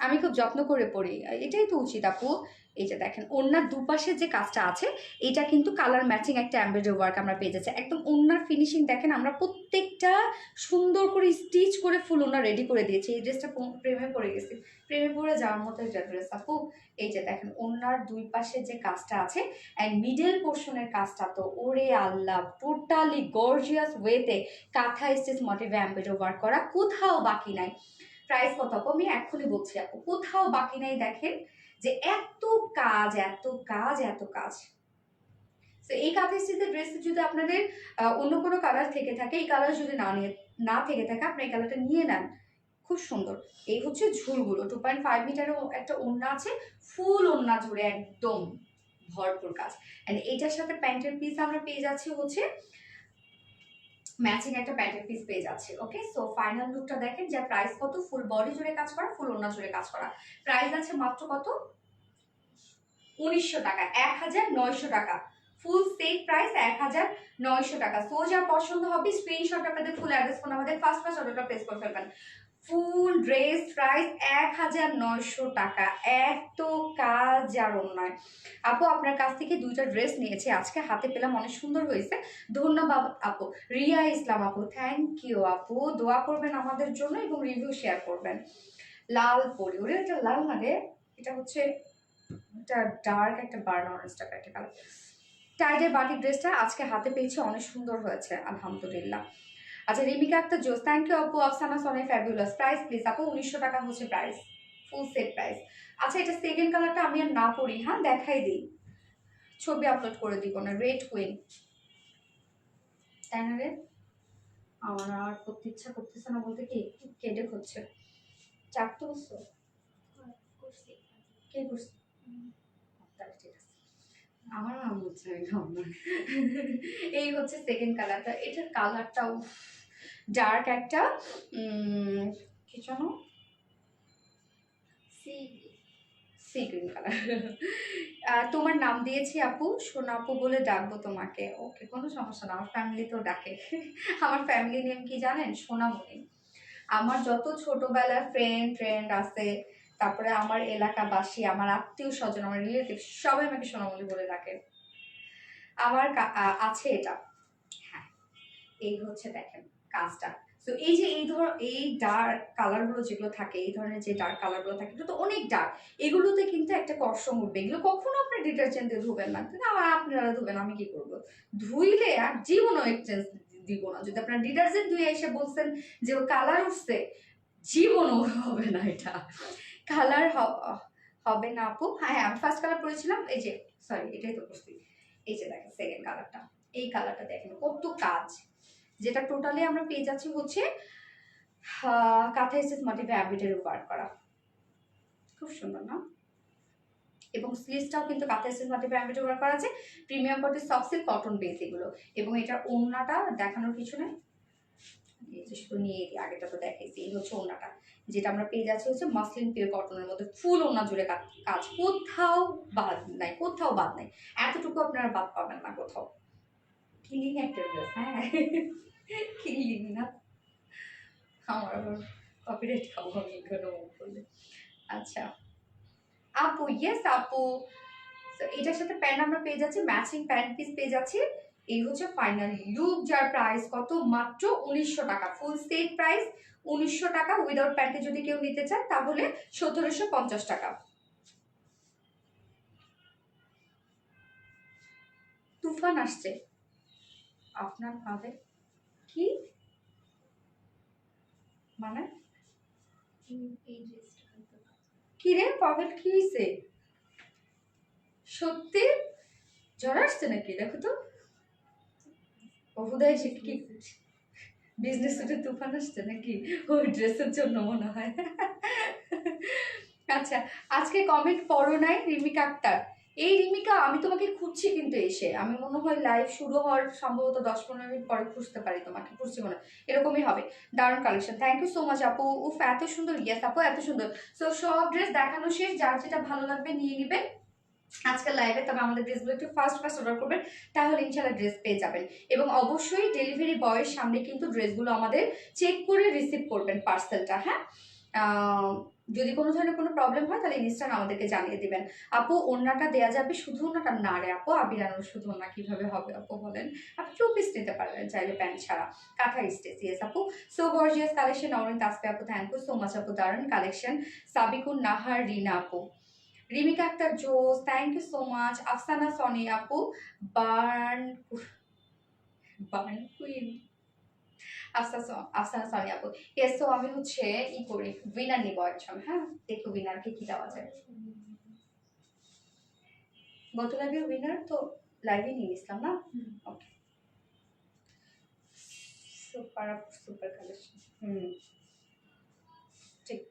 আমি খুব যত্ন করে পড়ি, এটাই তো উচিত আপু। এই যে দেখেন ওড়নার দুপাশে যে কাজটা আছে, এটা কিন্তু কালার ম্যাচিং একটা এমব্রয়ডারি ওয়ার্ক আমরা পেয়ে যাচ্ছি। একদম ওড়নার ফিনিশিং দেখেন, আমরা প্রত্যেকটা সুন্দর করে স্টিচ করে ফুল ওড়না রেডি করে দিয়েছি। এই ড্রেসটা প্রেমে পড়ে গেছি, প্রেমে পড়ে যাওয়ার মতো একটা ড্রেস আপু। এই যে দেখেন ওড়নার দুই পাশে যে কাজটা আছে অ্যান্ড মিডল পোর্শনের কাজটা, তো ওরে আল্লাহ টোটালি গর্জিয়াস ওয়েতে কাঁথা স্টিচ মোটিভে এমব্রয়ডারি ওয়ার্ক করা, কোথাও বাকি নাই। প্রাইস কত আপু, আমি এক্ষুনি বলছি আপু, কোথাও বাকি নাই। দেখেন যে এত কাজ এত কাজ এত কাজ। তো এই কাঁথা স্টিচের ড্রেস যদি আপনাদের অন্য কোনো কালার থেকে থাকে, এই কালার যদি না থেকে থাকে, আপনি এই কালারটা নিয়ে নেন, খুব সুন্দর। এই হচ্ছে ঝুলগুলো, 2.5 মিটারের একটা ওড়না আছে, ফুল ওড়না জুড়ে একদম ভরপুর কাজ। অ্যান্ড এইটার সাথে প্যান্টের পিস আমরা পেয়ে যাচ্ছি হচ্ছে ম্যাচিং একটা প্যান্টের পিস পেয়ে যাচ্ছে। ওকে, সো ফাইনাল লুকটা দেখেন, যার প্রাইস কত, ফুল বডি জুড়ে কাজ করা, ফুল ওড়না জুড়ে কাজ করা, প্রাইস আছে মাত্র কত, 1900 টাকা, 1900 টাকা, ফুল সেট প্রাইস 1900 টাকা। সো যা পছন্দ হবে স্ক্রিনশট আপনাদের ফুল অ্যাড্রেস ফোন আমাদের ফার্স্ট অর্ডারটা প্লেস করে ফেলবেন। ফুল ড্রেস প্রাইস 1900 টাকা, এত কাজ আর অন্যায়। আপু আপনার কাছ থেকে দুইটা ড্রেস নিয়েছি, আজকে হাতে পেলাম, অনেক সুন্দর হয়েছে, ধন্যবাদ আপু। রিয়া ইসলাম আপু, থ্যাংক ইউ আপু, দোয়া করবেন আমাদের জন্য এবং রিভিউ শেয়ার করবেন। লাল পরি, ওরে এটা লাল না রে, এটা হচ্ছে এটা ডার্ক একটা বার্ন অরেঞ্জ টাইপের একটা কালার। টাইডের বাটিক ড্রেসটা আজকে হাতে পেয়েছি, অনেক সুন্দর হয়েছে আলহামদুলিল্লাহ। আচ্ছা রিমিকা একটা জোস, থ্যাংক ইউ আপু। Afsana Sonai fabulous, price please আপু 1900 টাকা হচ্ছে প্রাইস, ফুল সেট প্রাইস। আচ্ছা এটা সেকেন্ড কালারটা আমি আর না পড়ি, হ্যাঁ দেখাই দিই, ছবি আপলোড করে দিব না, রেড কুইন, তাই না রে, আমার আর করতে ইচ্ছা করতেছে না বলতে, কি কেটে হচ্ছে চারটে বছর কে করছে, তাহলে ঠিক আছে, আমার নাম হচ্ছে এই হচ্ছে সেকেন্ড কালারটা, এটার কালারটাও ডার্ক একটা কি জানো, সি গ্রিন কালার। তোমার নাম দিয়েছি আপু, সোনা আপু বলে ডাকবো তোমাকে। ওকে, কোনো সমস্যা না, আমার ফ্যামিলি তো ডাকে। আমার ফ্যামিলি নেম কি জানেন? সোনামণি। আমার যত ছোটবেলার ফ্রেন্ড ট্রেন্ড আছে, তারপরে আমার এলাকাবাসী, আমার আত্মীয় স্বজন, আমার রিলেটিভ, সবাই আমাকে সোনামণি বলে ডাকে। আমার আছে এটা। হ্যাঁ, এই হচ্ছে দেখেন কাজটা। তো এই যে এই ডার্ক কালার গুলো যেগুলো থাকে, এই ধরনের যে ডার্ক কালার গুলো থাকে, এগুলো তো অনেক ডার্ক। এগুলোতে কিন্তু একটা কষ্ট উঠবে। এগুলো কখনো আপনার ডিটারজেন্ট দিয়ে ধুবেন না, কিন্তু আপনারা ধুবেন, আমি কি করবো? ধুইলে আর জীবনও এক্সচেঞ্জ দিব না। যদি আপনার ডিটারজেন্ট ধুয়ে এসে বলছেন যে কালার উঠছে, জীবনও হবে না এটা। কালার হবে না আপু। হ্যাঁ, আমি ফার্স্ট কালার পরেছিলাম, এই যে সরি এটাই তো করছি। এই যে দেখেন সেকেন্ড কালারটা, এই কালারটা দেখেন কত কাজ। যেটা টোটালি আমরা পেয়ে যাচ্ছি হচ্ছে কাঁথা এসেস মোটিভে অ্যাবিটের ওয়ার্ক করা, খুব সুন্দর না? এবং স্লিভসটাও কিন্তু কাঁথা এসেস মোটিভে অ্যাবিটের ওয়ার্ক করা আছে। Premium quality soft silk cotton base এগুলো। এবং এটার ওড়নাটা দেখানোর কিছু নেই, এই যে শুধু নিয়ে আগেটা তো দেখাইছি। এই হচ্ছে ওড়নাটা, যেটা আমরা পেয়ে যাচ্ছি হচ্ছে মাসলিন পিওর কটনের মধ্যে ফুল ওড়না জুড়ে কাজ, কোথাও বাদ নাই, কোথাও বাদ নাই। এতটুকু আপনারা বাদ পাবেন না কোথাও। কিলিং একটা ড্রেস, হ্যাঁ কিলিং না, আমার আবার কপিরাইট খাবো আমি এগুলো বললে। আচ্ছা আপু, ইয়েস আপু, এটার সাথে প্যান্ট আমরা পেয়ে যাচ্ছি, ম্যাচিং প্যান্ট পিস পেয়ে যাচ্ছি। এই হচ্ছে ফাইনাল লুক, যার প্রাইস কত? মাত্র 1900 টাকা। ফুল সেট প্রাইস 1900 টাকা। উইদাউট প্যান্টে যদি কেউ নিতে চান তাহলে 1750 টাকা। তুফান আসছে আপনার ভাবে কি মানে? কি রে পাবেল, কি হয়েছে? সত্যি জ্বর আসছে নাকি? দেখো তো বহুদা এসে কি বিজনেস তুফান আসছে নাকি? ওই ড্রেসের জন্য মনে হয়। আচ্ছা, আজকে কমেন্ট পড়ো নাই রিমিকা আক্তার। এই রিমিকা, আমি তোমাকে খুঁজছি কিন্তু এসে, আমি মনে হয় লাইভ শুরু হওয়ার সম্ভবত 10-15 মিনিট পরে খুঁজতে পারি তোমাকে, খুঁজছি মনে এরকমই হবে। দারুণ collection, thank you so much আপু। উফ এত সুন্দর, ইয়েস আপু এত সুন্দর। সো সব ড্রেস দেখানো শেষ, যার যেটা ভালো লাগবে নিয়ে নিবেন আজকের লাইভে। তবে আমাদের ড্রেসগুলো একটু ফার্স্ট অর্ডার করবেন, তাহলে ইনশাল্লাহ ড্রেস পেয়ে যাবেন। এবং অবশ্যই ডেলিভারি বয়ের সামনে কিন্তু ড্রেসগুলো আমাদের চেক করে রিসিভ করবেন পার্সেলটা। হ্যাঁ, যদি কোনো ধরনের কোনো প্রবলেম হয় তাহলে ইনস্ট্যান্ট আমাদেরকে জানিয়ে দিবেন। আপু ওড়নাটা দেয়া যাবে? শুধু ওড়নাটা না রে আপু, আবিরানোর শুধু ওড়না কিভাবে হবে আপু বলেন? আপনি 2 পিস নিতে পারবেন চাইলে প্যান্ট ছাড়া, কাঁথা স্টেজ। ইয়েস আপু, সো গর্জিয়াস কালেকশন। অরিন তাসপে আপু, থ্যাংক ইউ সো মাচ আপু, দারুণ কালেকশন। সাবিকুন নাহার রিনা আপু, রিমিকা আক্তার জোস, thank you so much. Afsana Soni আপু, burn burn queen, Afsana Soni আপু। ইয়েস, তো আমি হচ্ছে ই করি, উইনার নিব একজন। হ্যাঁ, দেখো উইনারকে কি দেওয়া যায়। গত লাইভের উইনার তো লাইভে নিয়ে নিছিলাম না? ওকে, সুপার সুপার কালেকশন। ঠিক।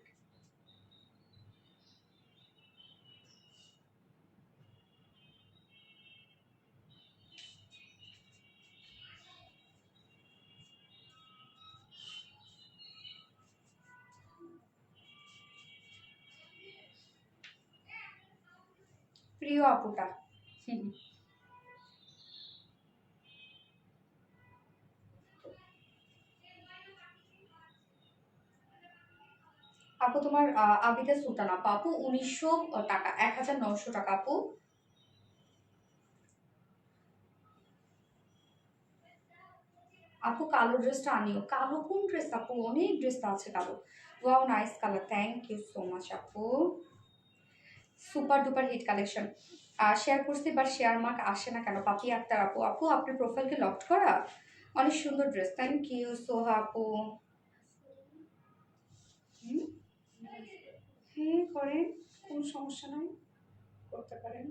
প্রিয় আপুটা, আপু তোমার আবিদা সুলতান আপু, আপু 1900 টাকা, 1900 টাকা আপু। আপু কালো ড্রেসটা আনিও। কালো কোন ড্রেস আপু? অনেক ড্রেস তো আছে কালো। Wow nice colour, thank you so much আপু। Super duper hit collection. Share করছি বাট শেয়ার মার্ক আসে না কেন? পাপি আক্তার আপু, আপু আপনার প্রোফাইলকে লক করা? অনেক সুন্দর ড্রেস, থ্যাংক ইউ সোহা আপু। হ্যাঁ করেন, কোনো সমস্যা নাই, করতে পারেন।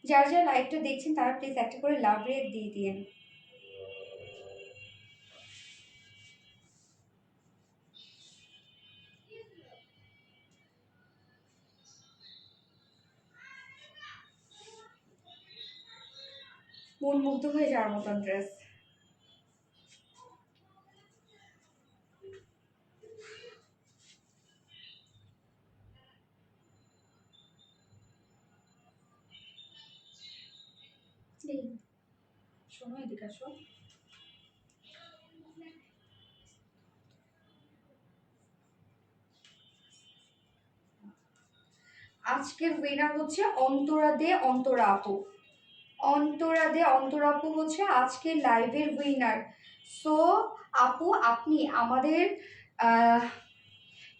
যারা যারা লাইভটা দেখছেন তারা প্লিজ একটা করে লাভ রেট দিয়ে দিন। মন মুগ্ধ হয়ে যাওয়ার মতন ড্রেস। শোনো এদিকে আসো। আজকের উইনার হচ্ছে অন্তরা দে অন্তরা আপু। অন্তরা দে অন্তরা আপু হচ্ছে আজকের লাইভের উইনার। সো আপু আপনি আমাদের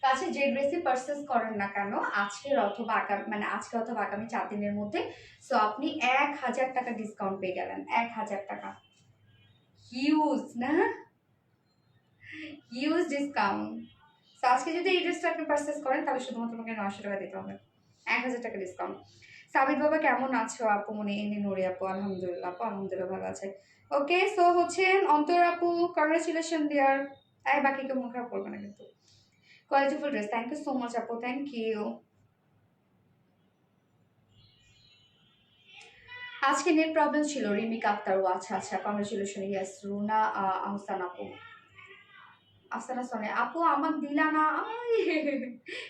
কাছে যে ড্রেসই পারচেস করেন না কেন আজকের অথবা আগামী মানে আজকে অথবা আগামী 4 দিনের মধ্যে, সো আপনি 1000 টাকা ডিসকাউন্ট পেয়ে গেলেন। 1000 টাকা হিউজ না, হিউজ ডিসকাউন্ট। সো আজকে যদি এই ড্রেসটা আপনি পারচেস করেন তাহলে শুধুমাত্র আমাকে 900 টাকা দিতে হবে। 1000 টাকা ডিসকাউন্ট। সাবিত বাবা কেমন আছো আপু? মনে এনে নুরি আপু আলহামদুলিল্লাহ আপু আলহামদুলিল্লাহ ভালো আছে। ওকে সো হচ্ছে অন্তর আপু কংগ্রেচুলেশন দেয়ার। তাই বাকি কেউ মুখ খারাপ করবে না কিন্তু। Qualityful dress, thank you so much আপু, থ্যাংক ইউ। আজকে নেট প্রবলেম ছিল রিমিকা আক্তার। ও আচ্ছা আচ্ছা, কংগ্রেচুলেশন। ইয়েস রুনা আহসান আপু, আফসানা সোনে আপু আমার দিলা না।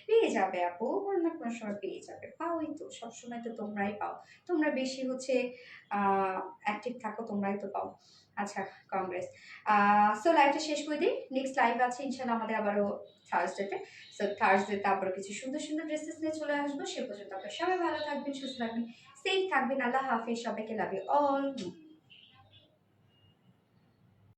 পেয়ে যাবে আপু, কোনো না কোনো সময় পেয়ে যাবে, পাওই তো সবসময়, তো তোমরাই পাও। তোমরা বেশি হচ্ছে অ্যাক্টিভ থাকো, তোমরাই তো পাও। আচ্ছা কংগ্রেস। সো লাইভটা শেষ করে দিই, নেক্সট লাইভ আছে ইনশাল্লাহ আমাদের আবারও থার্সডেতে। সো থার্সডেতে আবারও কিছু সুন্দর সুন্দর ড্রেসেস নিয়ে চলে আসবো। সে পর্যন্ত আপনারা সবাই ভালো থাকবেন, সুস্থ থাকবেন, সেফ থাকবেন। আল্লাহ হাফিজ, সবাইকে লাভ ইউ অল।